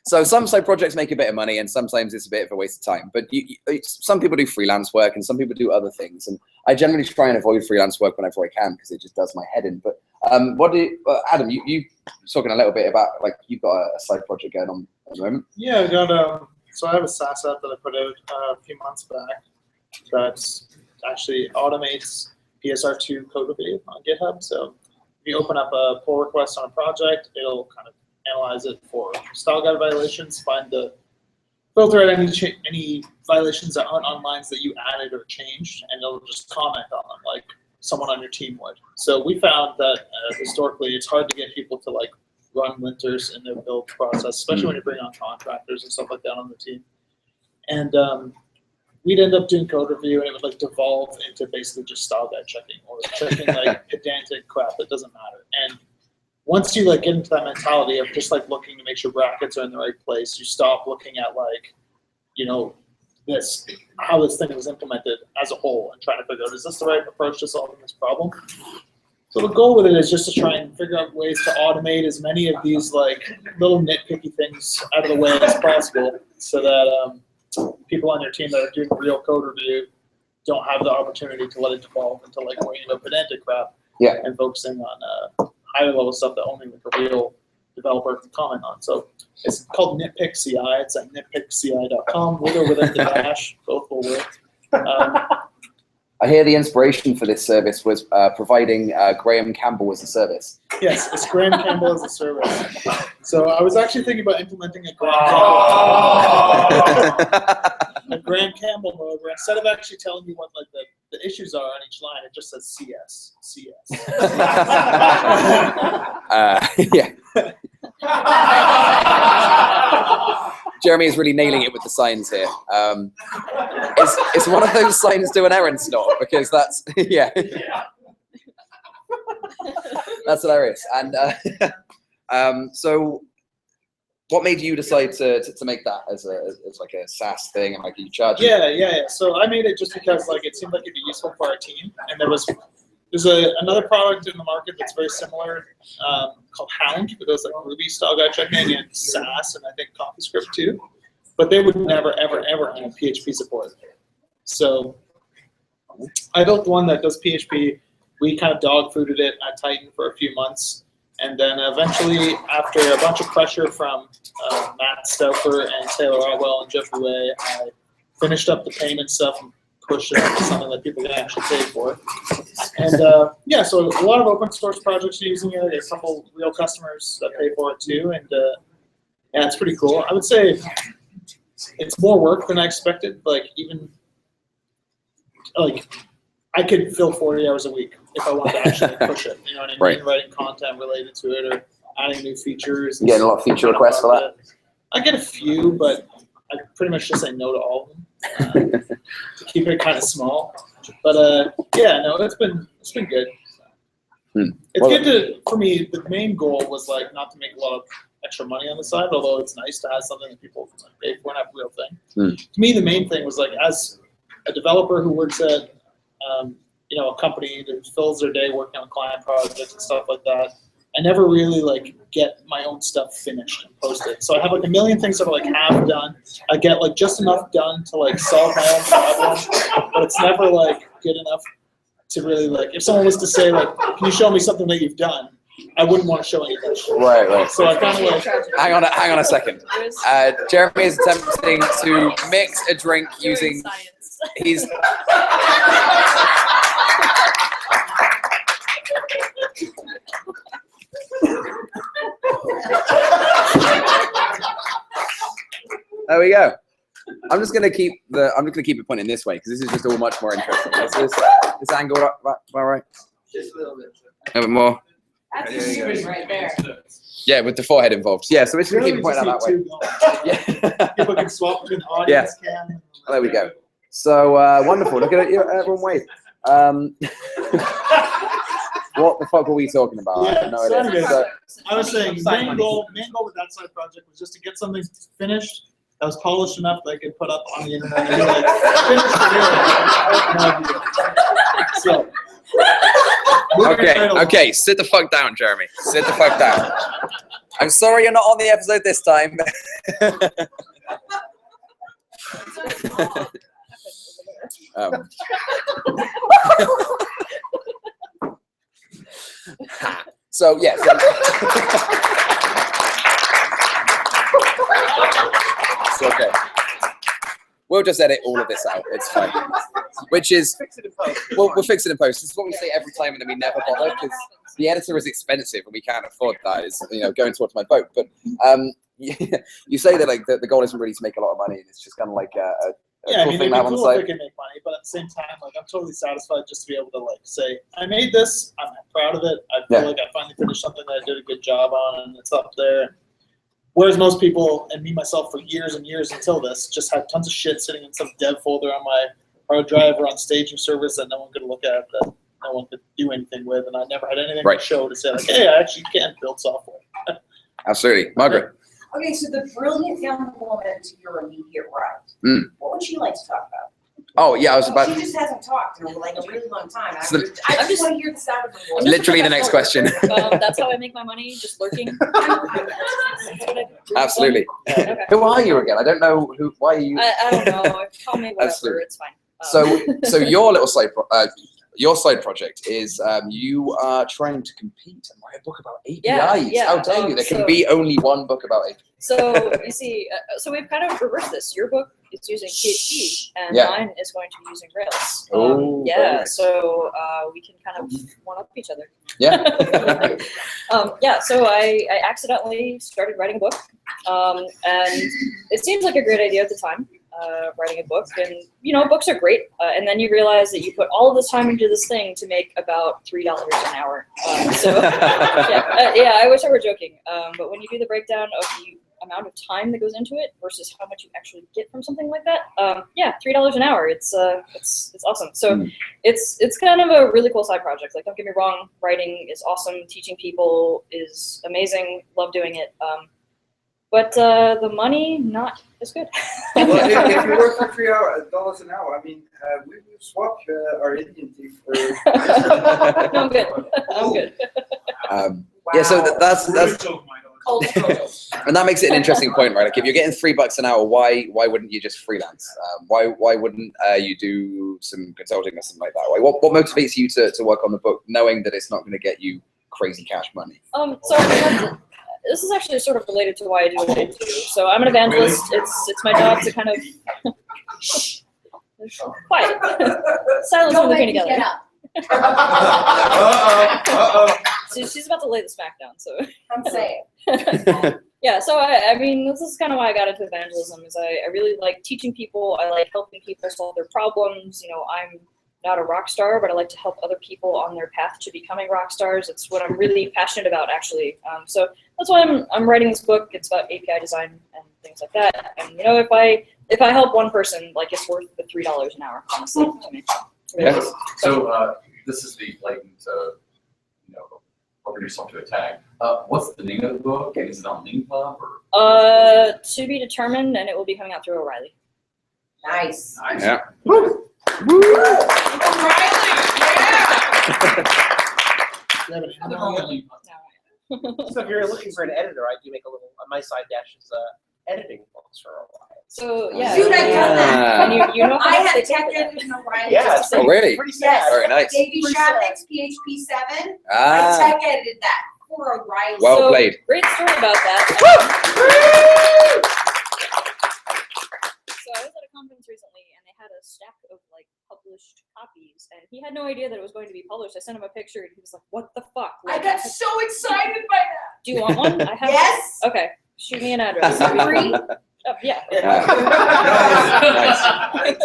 so some side projects make a bit of money, and sometimes it's a bit of a waste of time. But some people do freelance work, and some people do other things. And I generally try and avoid freelance work whenever I can because it just does my head in. But what do you, Adam? You talking a little bit about like you've got a side project going on at the moment. Yeah, I got so I have a SaaS app that I put out a few months back that actually automates PSR2 code review on GitHub. So if you open up a pull request on a project, it'll kind of analyze it for style guide violations, filter out any violations that aren't on lines that you added or changed, and it'll just comment on them like someone on your team would. So we found that historically it's hard to get people to like run linters in their build process, especially when you bring on contractors and stuff like that on the team. And we'd end up doing code review, and it would like devolve into basically just style guide checking or checking like pedantic crap that doesn't matter. And once you like get into that mentality of just like looking to make sure brackets are in the right place, you stop looking at like, you know, how this thing was implemented as a whole and trying to figure out, is this the right approach to solving this problem? So the goal with it is just to try and figure out ways to automate as many of these like little nitpicky things out of the way as possible, so that people on your team that are doing real code review don't have the opportunity to let it devolve into like worrying about pedantic crap, and focusing on higher level stuff that only like a real developer can comment on. So it's called Nitpick CI. It's at nitpickci.com. With or without the dash, both will work. I hear the inspiration for this service was providing Graham Campbell as a service. Yes, it's Graham Campbell as a service. So I was actually thinking about implementing a Graham Campbell mode where instead of actually telling you what like the issues are on each line, it just says CS. Yeah. Jeremy is really nailing it with the signs here. Is one of those signs do an errand stop? Because that's, yeah. That's hilarious. And so what made you decide to make that as like a SaaS thing and like you charge? Yeah. So I made it just because like it seemed like it'd be useful for our team, and there's another product in the market that's very similar called Hound, that does like Ruby style guide checking and Sass and I think CoffeeScript too, but they would never ever have PHP support. So I built the one that does PHP. We kind of dog fooded it at Titan for a few months. And then eventually, after a bunch of pressure from Matt Stauffer and Taylor Otwell and Jeff Rouet, I finished up the payment stuff and pushed it up to something that people can actually pay for. And yeah, so a lot of open source projects are using it. There's a couple real customers that pay for it too. And yeah, it's pretty cool. I would say it's more work than I expected. Like I could fill 40 hours a week if I wanted to actually push it. You know what I mean? Right. Writing content related to it or adding new features. You getting a lot of feature requests for that? I get a few, but I pretty much just say no to all of them to keep it kind of small. But yeah, no, it's been good. It's good to, for me, the main goal was like not to make a lot of extra money on the side, although it's nice to have something that people can pay for and have a real thing. To me, the main thing was like as a developer who works at you know, a company that fills their day working on client projects and stuff like that, I never really like get my own stuff finished and posted. So I have like a million things that are like half done. I get like just enough done to like solve my own problem, but it's never like good enough to really like, if someone was to say like, can you show me something that you've done? I wouldn't want to show anything. Right. So I kind of like, hang on a second. Jeremy is attempting to mix a drink using, he's, there we go. I'm just gonna keep it pointing this way because this is just all much more interesting. This angle up, all right? Just a little bit. A bit more. That's the secret right there. Yeah, with the forehead involved. Yeah, so we're just gonna keep it pointing out that way. Yeah. people can swap between audience cam. There we go. So wonderful. Look at it, everyone wave. What the fuck were we talking about? I have no idea. I was saying main goal with that side project was just to get something finished that was polished enough that I could put up on the internet and be like, finished the video. So. Okay, sit the fuck down, Jeremy. Sit the fuck down. I'm sorry you're not on the episode this time. So yes. It's okay. We'll just edit all of this out. It's fine. Which is, we'll fix it in post. This is what we say every time, and then we never bother because the editor is expensive, and we can't afford that. It's going towards my boat. But you say that like the goal isn't really to make a lot of money, and it's just kind of like a yeah, cool I mean, thing it'd to be have on the cool if side. we can make money, but at the same time, like I'm totally satisfied just to be able to like say, I made this, I'm proud of it. I feel like I finally finished something that I did a good job on, and it's up there. Whereas most people, and me myself for years and years until this, just had tons of shit sitting in some dev folder on my hard drive or on staging service that no one could look at, that no one could do anything with, and I never had anything to show to say like, hey, I actually can build software. Absolutely, Margaret. Okay, so the brilliant young woman to your immediate right, what would she like to talk about? Oh yeah, I was about. She just hasn't talked in like a really long time. I So just want to hear the sound of her voice. Literally the next question. That's how I make my money, just lurking. Absolutely. Okay. Who are you again? I don't know who. Why are you? I don't know. Call me whatever. Absolutely. It's fine. So your little side project is you are trying to compete and write a book about APIs. Yeah, How dare you? There can so- be only one book about APIs. So you see, so we've kind of reversed this. Your book is using PHP, and Yeah. mine is going to be using Rails. Oh, very yeah. nice. So we can kind of one up each other. Yeah. Yeah. So I accidentally started writing a book, and it seems like a great idea at the time. Writing a book, and books are great, and then you realize that you put all of this time into this thing to make about $3 an hour. Yeah, I wish I were joking, but when you do the breakdown of the amount of time that goes into it versus how much you actually get from something like that, yeah, $3 an hour. It's awesome. So it's kind of a really cool side project. Like, don't get me wrong, writing is awesome. Teaching people is amazing. Love doing it. But the money, not as good. Well, if you work for $3 an hour, I mean, we swap our Indian team for. No, I'm good. I'm good. Yeah, so that's Cold and that makes it an interesting point, right? Like, if you're getting $3 an hour, why wouldn't you just freelance? Why wouldn't you do some consulting or something like that? What motivates you to work on the book, knowing that it's not going to get you crazy cash money? So this is actually sort of related to why I do what I do. So I'm an evangelist. It's my job to kind of quiet, silence Don't when make we're me together. get up. So she's about to lay the smack down. So I'm saying. yeah. So I mean, this is kind of why I got into evangelism. Is I really like teaching people. I like helping people solve their problems. I'm not a rock star, but I like to help other people on their path to becoming rock stars. It's what I'm really passionate about, actually. So that's why I'm writing this book. It's about API design and things like that. And if I help one person, like, it's worth the $3 an hour, honestly, to me. Yeah. So this is the blatant, open yourself to attack. What's the name of the book? Is it on Link Club or? To be determined, and it will be coming out through O'Reilly. Nice. Yeah. So if you're looking for an editor, I do make a little. My side dash is editing books for a while. So yeah. Dude, I've done that. And you know how I much had they tech take for that. edited in O'Reilly. Yeah, just to Oh, say- really? Pretty sad. Very nice. Davey Pretty sad. Shatnick's PHP 7. I Ah, tech edited that for O'Reilly. well So, played. Great story about that. So I was at a conference recently, and they had a stack of published copies, and he had no idea that it was going to be published. I sent him a picture, and he was like, "What the fuck?" I got so excited by that. Do you want one? I have. Yes. Okay. Shoot me an address. Free? Yeah. Nice.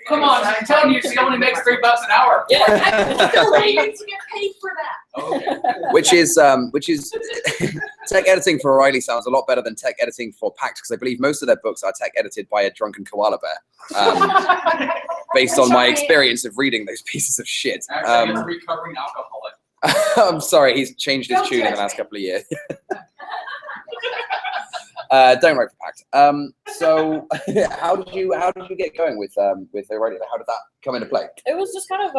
Come on, I'm telling you, she only makes $3 an hour. Yeah. I'm still waiting to get paid for that. Okay. which is tech editing for O'Reilly sounds a lot better than tech editing for PAX, because I believe most of their books are tech edited by a drunken koala bear. Based on my experience of reading those pieces of shit. Actually, it's a recovering alcoholic. I'm sorry, he's changed his Don't tune in the judge last me. couple of years. Don't write for Pact. So how did you get going with O'Reilly? How did that come into play? It was just kind of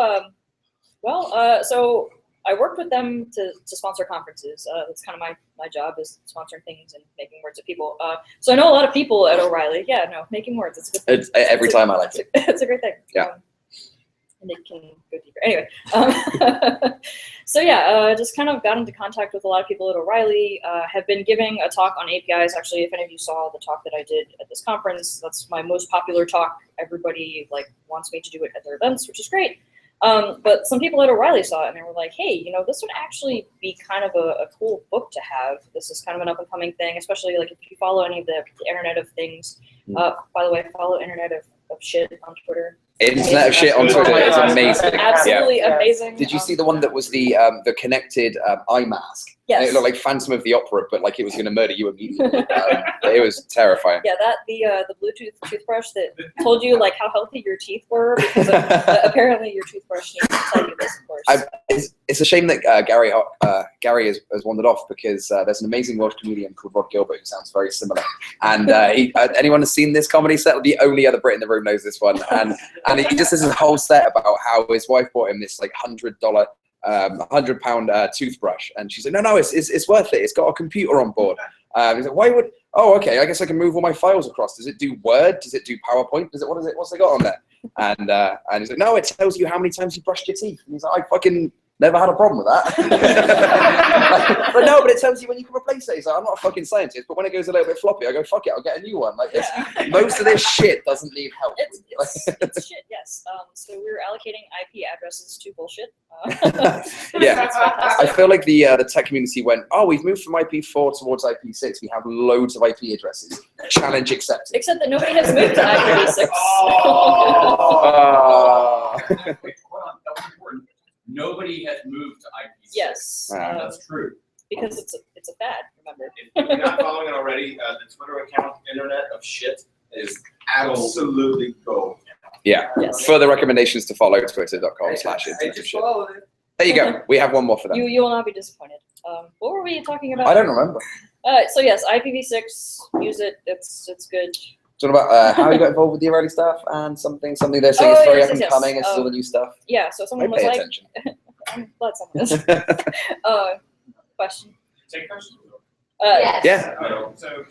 so I worked with them to sponsor conferences. That's kind of my job, is sponsoring things and making words with people. So I know a lot of people at O'Reilly. Yeah, no, making words. It's a good thing. Every time I like it. It's a great thing. Yeah. And it can go deeper. Anyway, so yeah, just kind of got into contact with a lot of people at O'Reilly. Have been giving a talk on APIs. Actually, if any of you saw the talk that I did at this conference, that's my most popular talk. Everybody wants me to do it at their events, which is great. But some people at O'Reilly saw it and they were like, hey, this would actually be kind of a cool book to have. This is kind of an up and coming thing, especially if you follow any of the Internet of Things. By the way, follow Internet of Shit on Twitter. Internet of Shit on Twitter is amazing. Absolutely amazing. Did you see the one that was the connected eye mask? Yes. It looked like Phantom of the Opera, but it was going to murder you immediately. It was terrifying. Yeah, the Bluetooth toothbrush that told you how healthy your teeth were, because apparently your toothbrush needs to tell you this, of course. It's a shame that Gary has wandered off, because there's an amazing Welsh comedian called Rod Gilbert who sounds very similar. And anyone has seen this comedy set? The only other Brit in the room knows this one. And he just has a whole set about how his wife bought him this £100 £100 toothbrush, and she's like, no, it's worth it. It's got a computer on board. He's like, why would? Oh, okay. I guess I can move all my files across. Does it do Word? Does it do PowerPoint? What's it got on there? And he's like, no, it tells you how many times you brushed your teeth. And he's like, I fucking never had a problem with that. but it tells you when you can replace it. He's like, I'm not a fucking scientist, but when it goes a little bit floppy, I go, fuck it, I'll get a new one. Most of this shit doesn't need help. It's shit, yes. So we're allocating IP addresses to bullshit. Yeah, I feel like the tech community went, we've moved from IP4 towards IP6. We have loads of IP addresses. Challenge accepted. Except that nobody has moved to IPv6. Wait, hold on, that was important. Nobody has moved to IP6. Yes. That's true. Because it's a fad, remember. If you're not following it already, the Twitter account, Internet of Shit, is absolutely gold. Yeah. Yes. Further recommendations to follow twitter.com/internet of shit. There you go. We have one more for them. You will not be disappointed. What were we talking about? I don't remember. So yes, IPv6, use it. It's good. Talking about how you got involved with the O'Reilly staff and something they're saying is very up and coming. This is all the new stuff. Yeah. So someone was like, I'm glad someone is. Question. Take questions. Yes. Yeah. So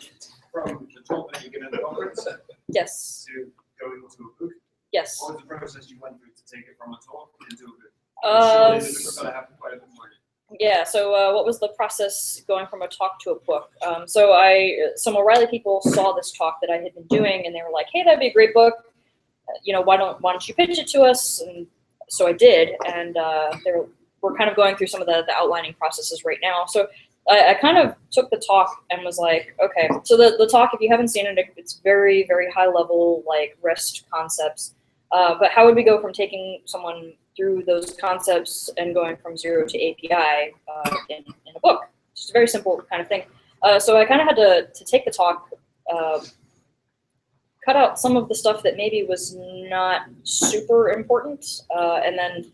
from the talk that you get in the conference Yes. to going into a book, Yes. what was the process you went through to take it from a talk into a book? Um, Surely this is going to happen quite a bit more. Yeah, so what was the process going from a talk to a book? So some O'Reilly people saw this talk that I had been doing, and they were like, hey, that'd be a great book. Why don't you pitch it to us? And so I did, and we're kind of going through some of the outlining processes right now. So I kind of took the talk and was like, okay, so the talk, if you haven't seen it, it's very, very high level, REST concepts. But how would we go from taking someone through those concepts and going from zero to API in a book? Just a very simple kind of thing. So I kind of had to take the talk, cut out some of the stuff that maybe was not super important, and then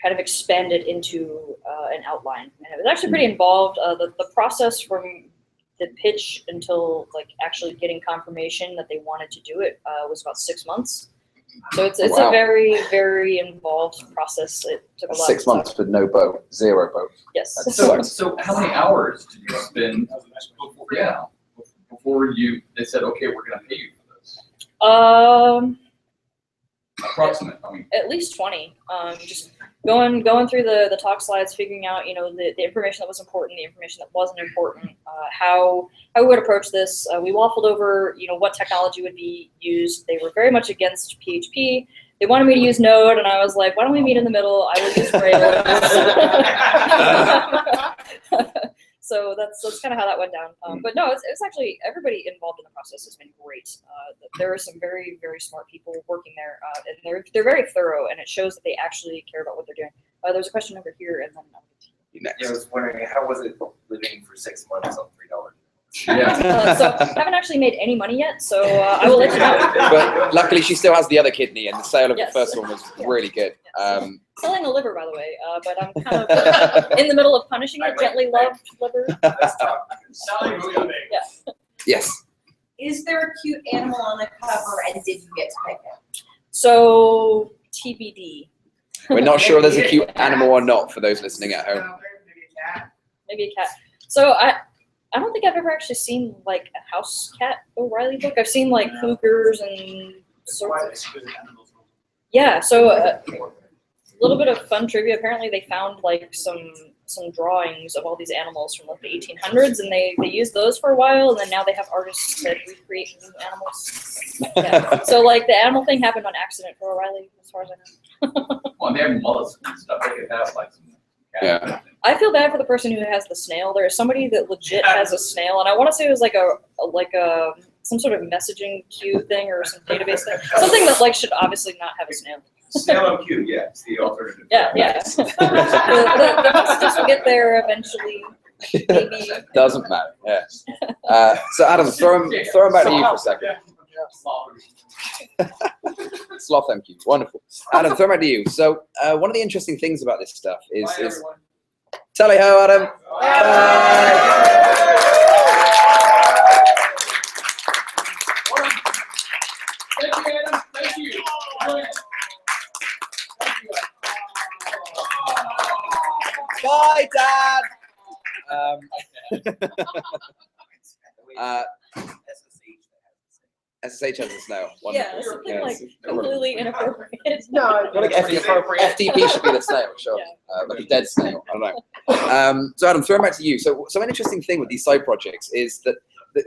kind of expand it into an outline. And it was actually pretty involved. The process from the pitch until actually getting confirmation that they wanted to do it was about 6 months. So it's Wow. a very, very involved process. It took a lot 6 of months with no boat, 0 boat. Yes. That So, sucks. so how many hours did you spend before they said, okay, we're going to pay you for this? Approximate, At least 20. Just going through the talk slides, figuring out the information that was important, the information that wasn't important, how we would approach this. We waffled over what technology would be used. They were very much against PHP. They wanted me to use Node, and I was like, why don't we meet in the middle? I will use Rails. So that's kind of how that went down. But no, it's actually, everybody involved in the process has been great. There are some very, very smart people working there, and they're very thorough, and it shows that they actually care about what they're doing. There's a question over here, and then I was wondering, how was it living for 6 months on $3? Yeah. so I haven't actually made any money yet, so I will let you know. But luckily, she still has the other kidney, and the sale of Yes. the first one was really good. Selling the liver, by the way, but I'm kind of in the middle of punishing it. Gently loved liver. Selling movie. Yeah. Yes. Is there a cute animal on the cover, and did you get to pick it? So TBD. We're not sure there's a cute animal or not for those listening at home. Maybe a cat. So I don't think I've ever actually seen like a house cat O'Reilly book. I've seen like cougars and sorts of. Yeah. So a little bit of fun trivia. Apparently, they found like some drawings of all these animals from like the 1800s, and they used those for a while, and then now they have artists that recreate new animals. Yeah. So like the animal thing happened on accident for O'Reilly, as far as I know. Well, they have mollusks and stuff. They could have like some. Yeah. I feel bad for the person who has the snail. There is somebody that legit has a snail, and I want to say it was like a some sort of messaging queue thing or some database thing, something that like should obviously not have a snail. Snail MQ, yeah, it's the alternative. Yeah, yeah. the messages will get there eventually. Maybe. Doesn't matter. Yeah. So Adam, throw him back to you for a second. Sloth MQ, wonderful. Adam, throw him back to you. So one of the interesting things about this stuff is tally ho, Adam. Thank you, Adam. Thank you. Bye, Dad. SSH has a snail. Wonderful. Yeah, something like completely inappropriate. No, I feel like FTP should be the snail, sure. Like a dead snail. I don't know. So Adam, throw it back to you. So an interesting thing with these side projects is that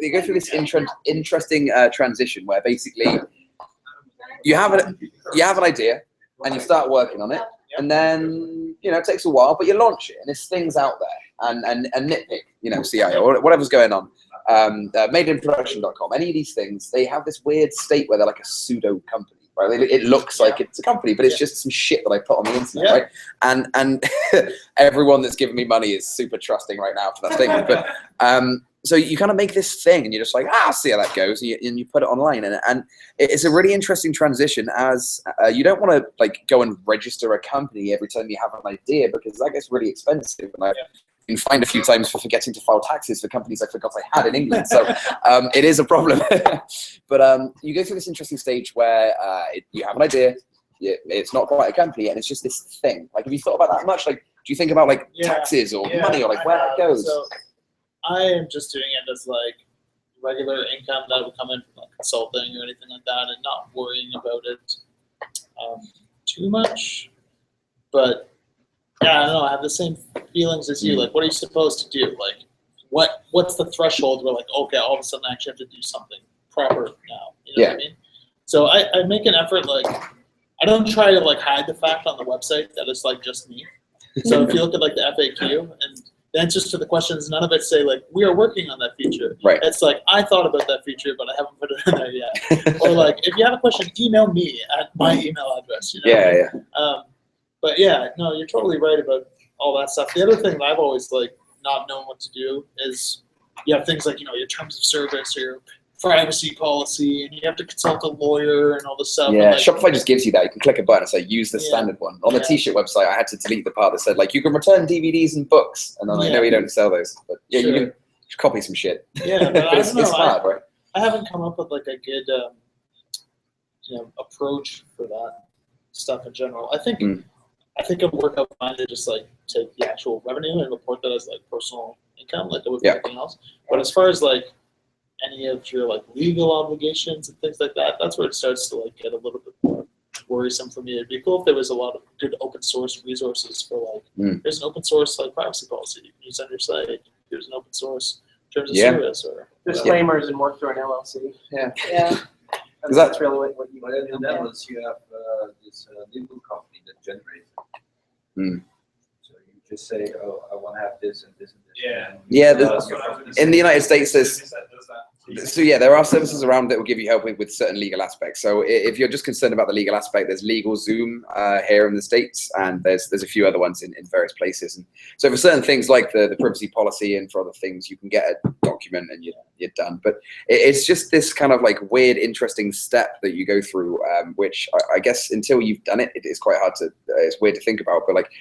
they go through this interesting transition where basically you have an idea and you start working on it, and then it takes a while, but you launch it and there's things out there and nitpick, CIO or whatever's going on. Madeinproduction.com, any of these things, they have this weird state where they're like a pseudo company, right? It looks like it's a company, but it's just some shit that I put on the internet, right? And everyone that's giving me money is super trusting right now for that thing. But so you kind of make this thing, and you're just like, I'll see how that goes, and you put it online, and it's a really interesting transition. As you don't want to like go and register a company every time you have an idea, because that gets really expensive. And been fined a few times for forgetting to file taxes for companies I forgot I had in England. So it is a problem. But you go through this interesting stage where you have an idea, it's not quite a company, and it's just this thing. Like, have you thought about that much? Like, do you think about like taxes or money or like where that goes? So I am just doing it as like regular income that would come in from like consulting or anything like that, and not worrying about it too much. But yeah, I don't know. I have the same feelings as you. Like, what are you supposed to do? Like, what's the threshold where like, okay, all of a sudden I actually have to do something proper now? You know what I mean? So I make an effort. Like, I don't try to like hide the fact on the website that it's like just me. So if you look at like the FAQ and the answers to the questions, none of it say like we are working on that feature. Right. It's like I thought about that feature, but I haven't put it in there yet. Or like if you have a question, email me at my email address. You know? But yeah, no, you're totally right about all that stuff. The other thing that I've always like not known what to do is you have things like your terms of service or your privacy policy, and you have to consult a lawyer and all this stuff. Yeah, and, like, Shopify just gives you that. You can click a button and say use the standard one. On the T-shirt website, I had to delete the part that said like you can return DVDs and books, and then I know you don't sell those. But yeah, you can copy some shit. Yeah, but but I don't know. it's hard, right? I haven't come up with like a good approach for that stuff in general. I think it would work out fine to just like take the actual revenue and report that as like personal income, like it would be anything else. But as far as like any of your like legal obligations and things like that, that's where it starts to like get a little bit more worrisome for me. It'd be cool if there was a lot of good open source resources for like there's an open source like privacy policy you can use on your site. There's an open source terms of service or disclaimers and work through an LLC. Yeah. That's really what you But in the Netherlands, you have this legal company that generates it. So you just say, oh, I want to have this and this and this. Yeah. In the United States, there are services around that will give you help with certain legal aspects. So if you're just concerned about the legal aspect, there's LegalZoom here in the States, and there's a few other ones in various places. And so for certain things like the privacy policy and for other things, you can get a document and you're done. But it's just this kind of like weird, interesting step that you go through, which I guess until you've done it, it is quite hard to. It's weird to think about. But like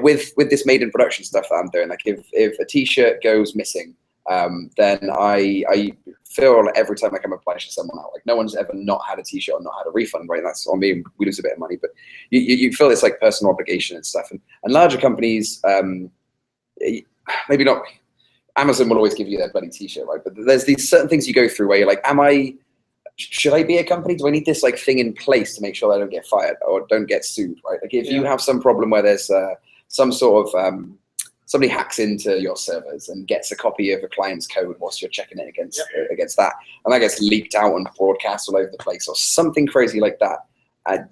with this made in production stuff that I'm doing, like if a T-shirt goes missing, then I feel like every time I come apply to someone out, like no one's ever not had a t-shirt or not had a refund, right? That's on me. We lose a bit of money, but you feel this like personal obligation and stuff. And larger companies, maybe not. Amazon will always give you their bloody t-shirt, right? But there's these certain things you go through where you're like, should I be a company? Do I need this like thing in place to make sure that I don't get fired or don't get sued, right? Like if you have some problem where there's some sort of somebody hacks into your servers and gets a copy of a client's code whilst you're checking it against that, and that gets leaked out and broadcast all over the place or something crazy like that,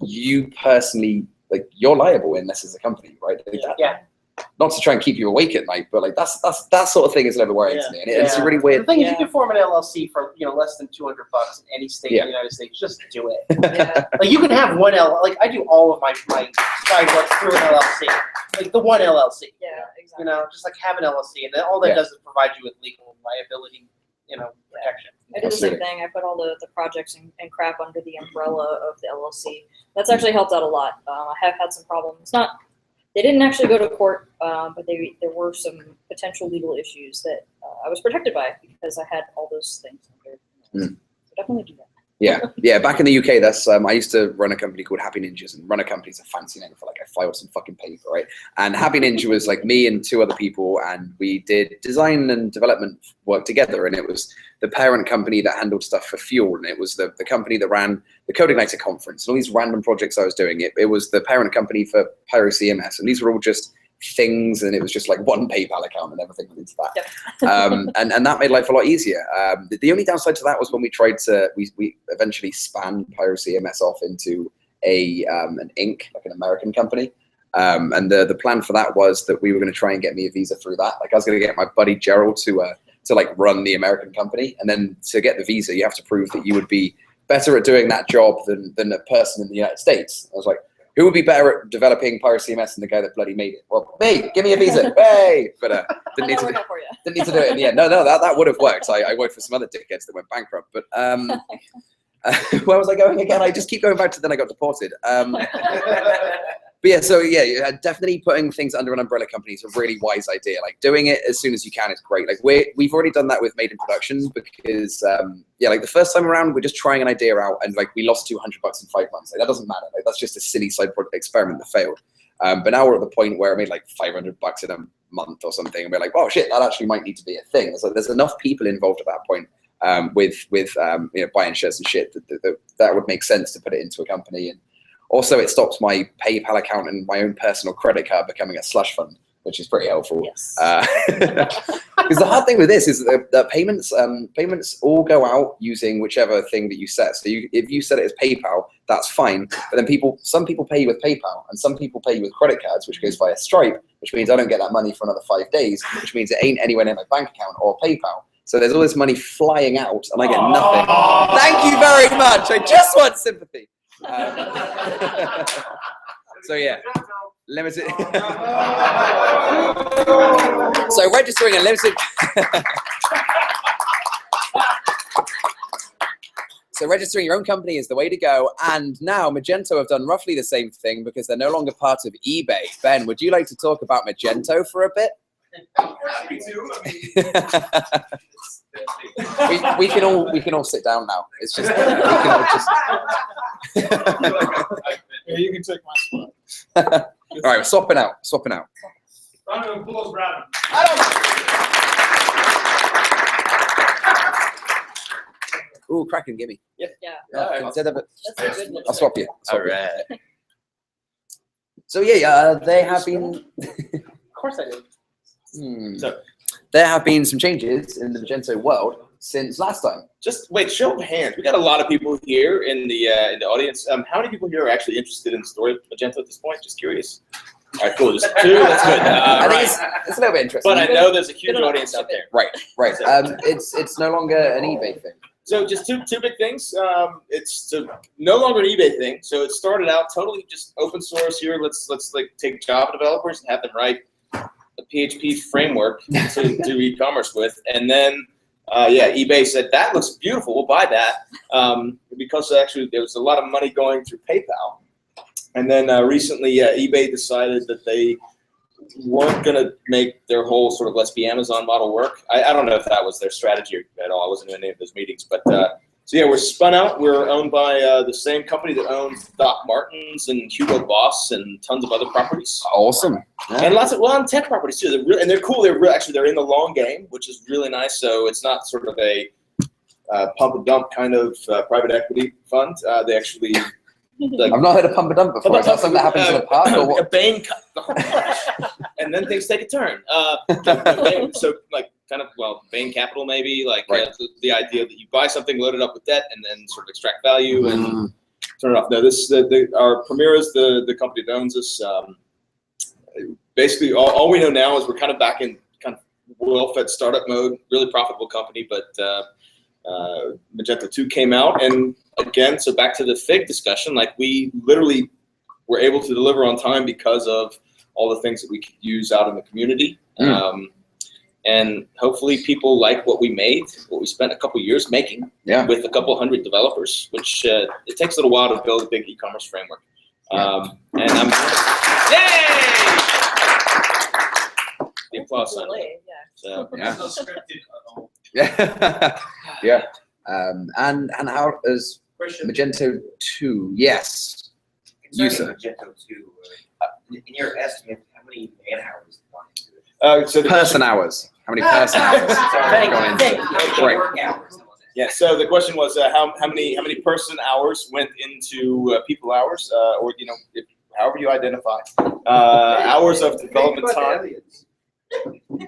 you personally, like, you're liable in this as a company, right? Like not to try and keep you awake at night, but like that sort of thing is never worrying to me, and it's really weird. The thing is, you can form an LLC for less than $200 in any state in the United States. Just do it. Like you can have one Like I do all of my side work through an LLC, like the one LLC. Yeah, exactly. Just like have an LLC, and then all that does is provide you with legal liability, protection. I did the same thing. I put all the projects and crap under the umbrella of the LLC. That's actually helped out a lot. I have had some problems. They didn't actually go to court, but there were some potential legal issues that I was protected by because I had all those things. So definitely do that. Yeah. Back in the UK, that's I used to run a company called Happy Ninjas, and run a company is a fancy name for like I filed some fucking paper, right? And Happy Ninja was like me and 2 other people, and we did design and development work together. And it was the parent company that handled stuff for Fuel, and it was the company that ran the Code Igniter conference, and all these random projects I was doing. It was the parent company for Pyro CMS, and these were all just things, and it was just like one PayPal account and everything went into that. And that made life a lot easier. The only downside to that was when we tried to, we eventually spanned Pyro CMS off into an Inc., like an American company. And the plan for that was that we were going to try and get me a visa through that. Like I was going to get my buddy Gerald to like run the American company. And then to get the visa, you have to prove that you would be better at doing that job than a person in the United States. I was like, who would be better at developing Pyro CMS than the guy that bloody made it? Well, me, give me a visa, hey! But didn't need to do it in the end. No, that would have worked. I worked for some other dickheads that went bankrupt. But where was I going again? I just keep going back to then I got deported. But yeah, so yeah, definitely putting things under an umbrella company is a really wise idea. Like doing it as soon as you can is great. Like we've already done that with Made in Production because like the first time around we're just trying an idea out and like we lost $200 in 5 months. Like that doesn't matter. Like that's just a silly side project experiment that failed. But now we're at the point where I made like $500 in a month or something, and we're like, oh shit, that actually might need to be a thing. So there's enough people involved at that point with buying shares and shit that would make sense to put it into a company. And also, it stops my PayPal account and my own personal credit card becoming a slush fund, which is pretty helpful. Yes. Because the hard thing with this is that payments all go out using whichever thing that you set. So if you set it as PayPal, that's fine. But then some people pay you with PayPal, and some people pay you with credit cards, which goes via Stripe, which means I don't get that money for another 5 days, which means it ain't anywhere near my bank account or PayPal. So there's all this money flying out, and I get nothing. Thank you very much. I just want sympathy. So yeah, limited. So registering a limited. So registering your own company is the way to go. And now Magento have done roughly the same thing because they're no longer part of eBay. Ben, would you like to talk about Magento for a bit? we can all sit down now. It's just we can all just. Yeah, you can take my spot. All right, we're swapping out. Round of applause, Brandon. Ooh, cracking, gimme. Yeah. Instead of it, That's a good one. I'll swap you. All right. So yeah, they have been. Of course I do. So there have been some changes in the Magento world since last time. just wait, show of hands. We got a lot of people here in the audience. How many people here are actually interested in the story of Magento at this point? Just curious. All right, cool. Just 2. That's good. I think it's a little bit interesting. But I know there's a huge audience out there. Right. It's no longer an eBay thing. So just two big things. It's no longer an eBay thing. So it started out totally just open source here. Let's like take Java developers and have them write a PHP framework to do e-commerce with, and then eBay said that looks beautiful. We'll buy that because actually there was a lot of money going through PayPal, and then recently eBay decided that they weren't going to make their whole sort of let's be Amazon model work. I don't know if that was their strategy at all. I wasn't in any of those meetings. But so yeah, we're spun out. We're owned by the same company that owns Doc Martens and Hugo Boss and tons of other properties. Awesome. Yeah. And lots of tech properties too. They're really, and they're cool. They're in the long game, which is really nice. So it's not sort of a pump and dump kind of private equity fund. They actually. Like, I've not heard of pump and dump before. Is that something that happens in the park or what? A Bain and then things take a turn. So like kind of, well, Bain Capital maybe, like right. The idea that you buy something, load it up with debt, and then sort of extract value and turn it off. No, our Premier is the company that owns us. Basically, all we know now is we're kind of back in kind of well-fed startup mode, really profitable company, but Magento 2 came out, and again, so back to the FIG discussion, like we literally were able to deliver on time because of all the things that we could use out in the community. And hopefully people like what we made, what we spent a couple years making with a couple hundred developers, which it takes a little while to build a big e-commerce framework. And I'm, yay! The applause sign. So, yeah. And how is Magento 2? Yes. Concerning Magento 2, in your estimate, how many man hours gone into it? So person hours. How many person hours? Work hours. Yeah. So the question was how many person hours went into people hours, or however you identify hours of development time.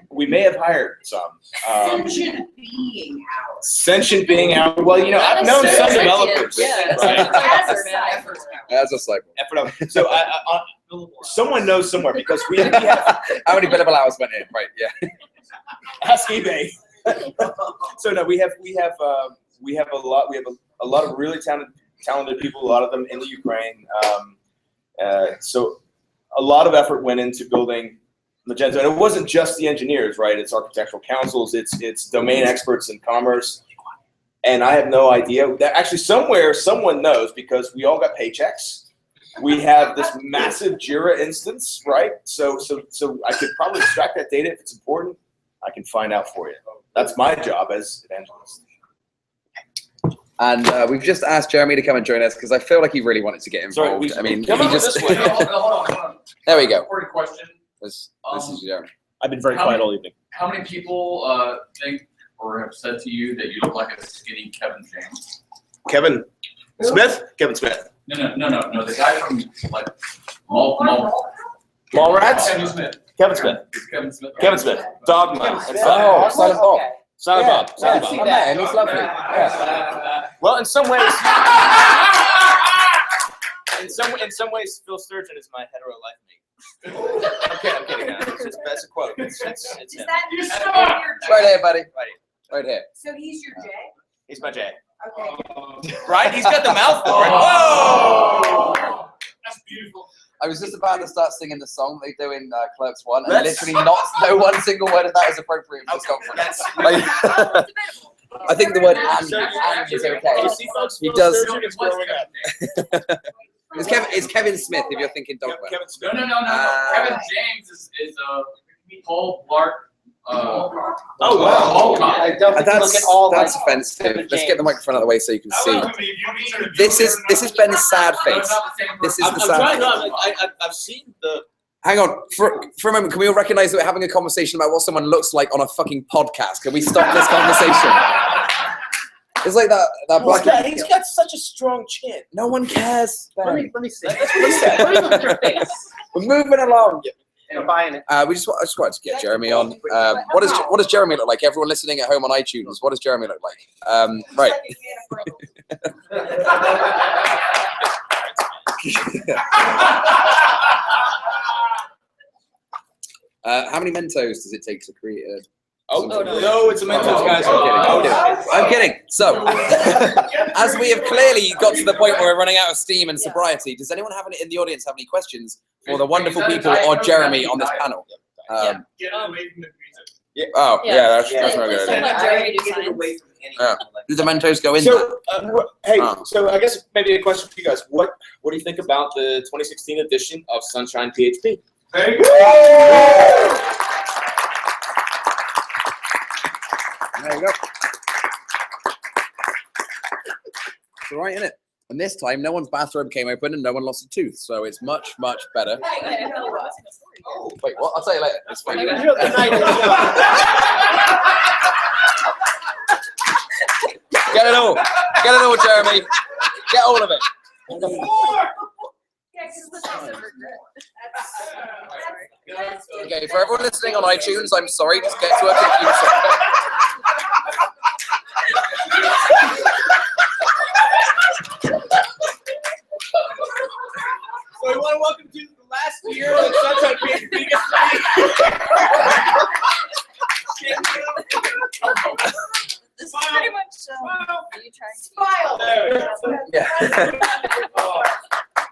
We may have hired some. Sentient being hours. Sentient being hours. Well, I've known some developers. Yeah. Right? As a cycle. So someone knows somewhere because we have. How many billable hours went in? Right. Yeah. Ask eBay. So no, we have a lot. We have a lot of really talented people. A lot of them in the Ukraine. So a lot of effort went into building Magento, and it wasn't just the engineers, right? It's architectural councils, it's domain experts in commerce, and I have no idea. That actually, somewhere someone knows because we all got paychecks. We have this massive Jira instance, right? So I could probably extract that data if it's important. I can find out for you. That's my job as evangelist. And we've just asked Jeremy to come and join us because I feel like he really wanted to get involved. Sorry, I mean, come he on just. this way. Hold on. There we go. Important question. This is Jeremy. I've been very quiet all evening. How many people think or have said to you that you look like a skinny Kevin James? Kevin Smith? Kevin Smith. No. The guy from like Mallrats? Kevin Smith. Kevin Smith. Kevin Smith. Kevin Smith. Dogma. Oh, Silent Bob. Silent Bob. Silent Bob. And he's lovely. Yeah. Well, in some ways, in some ways, Phil Sturgeon is my hetero life mate. I'm kidding. That's a quote. It's Is him. that your Right here, buddy. Right here. So he's your J? He's my J. Okay. Right? He's got the mouth for it. Whoa! That's beautiful. I was just about to start singing the song they do in Clerks 1, and literally no one single word of that is appropriate for this conference. Like, I think the word and is okay. You see, folks, He Phil does. Sturgeon is growing up. It's Kevin Smith if you're thinking Dogma. Kevin Smith. No. Kevin James is Paul Blart. Oh wow! That's offensive. Let's get the microphone out of the way so you can see. This is Ben's sad face. This is the sad face. I've seen the. Hang on, for a moment, can we all recognize that we're having a conversation about what someone looks like on a fucking podcast? Can we stop this conversation? It's like that black. He's got such a strong chin. No one cares. Let me see. That's what he said. Let me look at your face. We're moving along. I'm buying it. I just wanted to get Jeremy on. What does Jeremy look like? Everyone listening at home on iTunes, what does Jeremy look like? Right. How many Mentos does it take to create a? No, it's a Mentos, guys. I'm kidding. So, as we have clearly got to the point where we're running out of steam and sobriety, does anyone in the audience have any questions for the wonderful people or Jeremy on this panel? That's not Please good. don't let Jeremy do science. Do the Mentos go in? So, so I guess maybe a question for you guys. What do you think about the 2016 edition of SunshinePHP? Very good. There you go. It's all right, isn't it? And this time, no one's bathrobe came open and no one lost a tooth, so it's much, much better. Wait, what? I'll tell you later. It's fine. Good night. Get it all. Get it all, Jeremy. Get all of it. Okay, for everyone listening on iTunes, I'm sorry. Just get to a computer. So we want to welcome to the last year of SunshinePHP. This is pretty much. Are you trying to Smile. Yeah.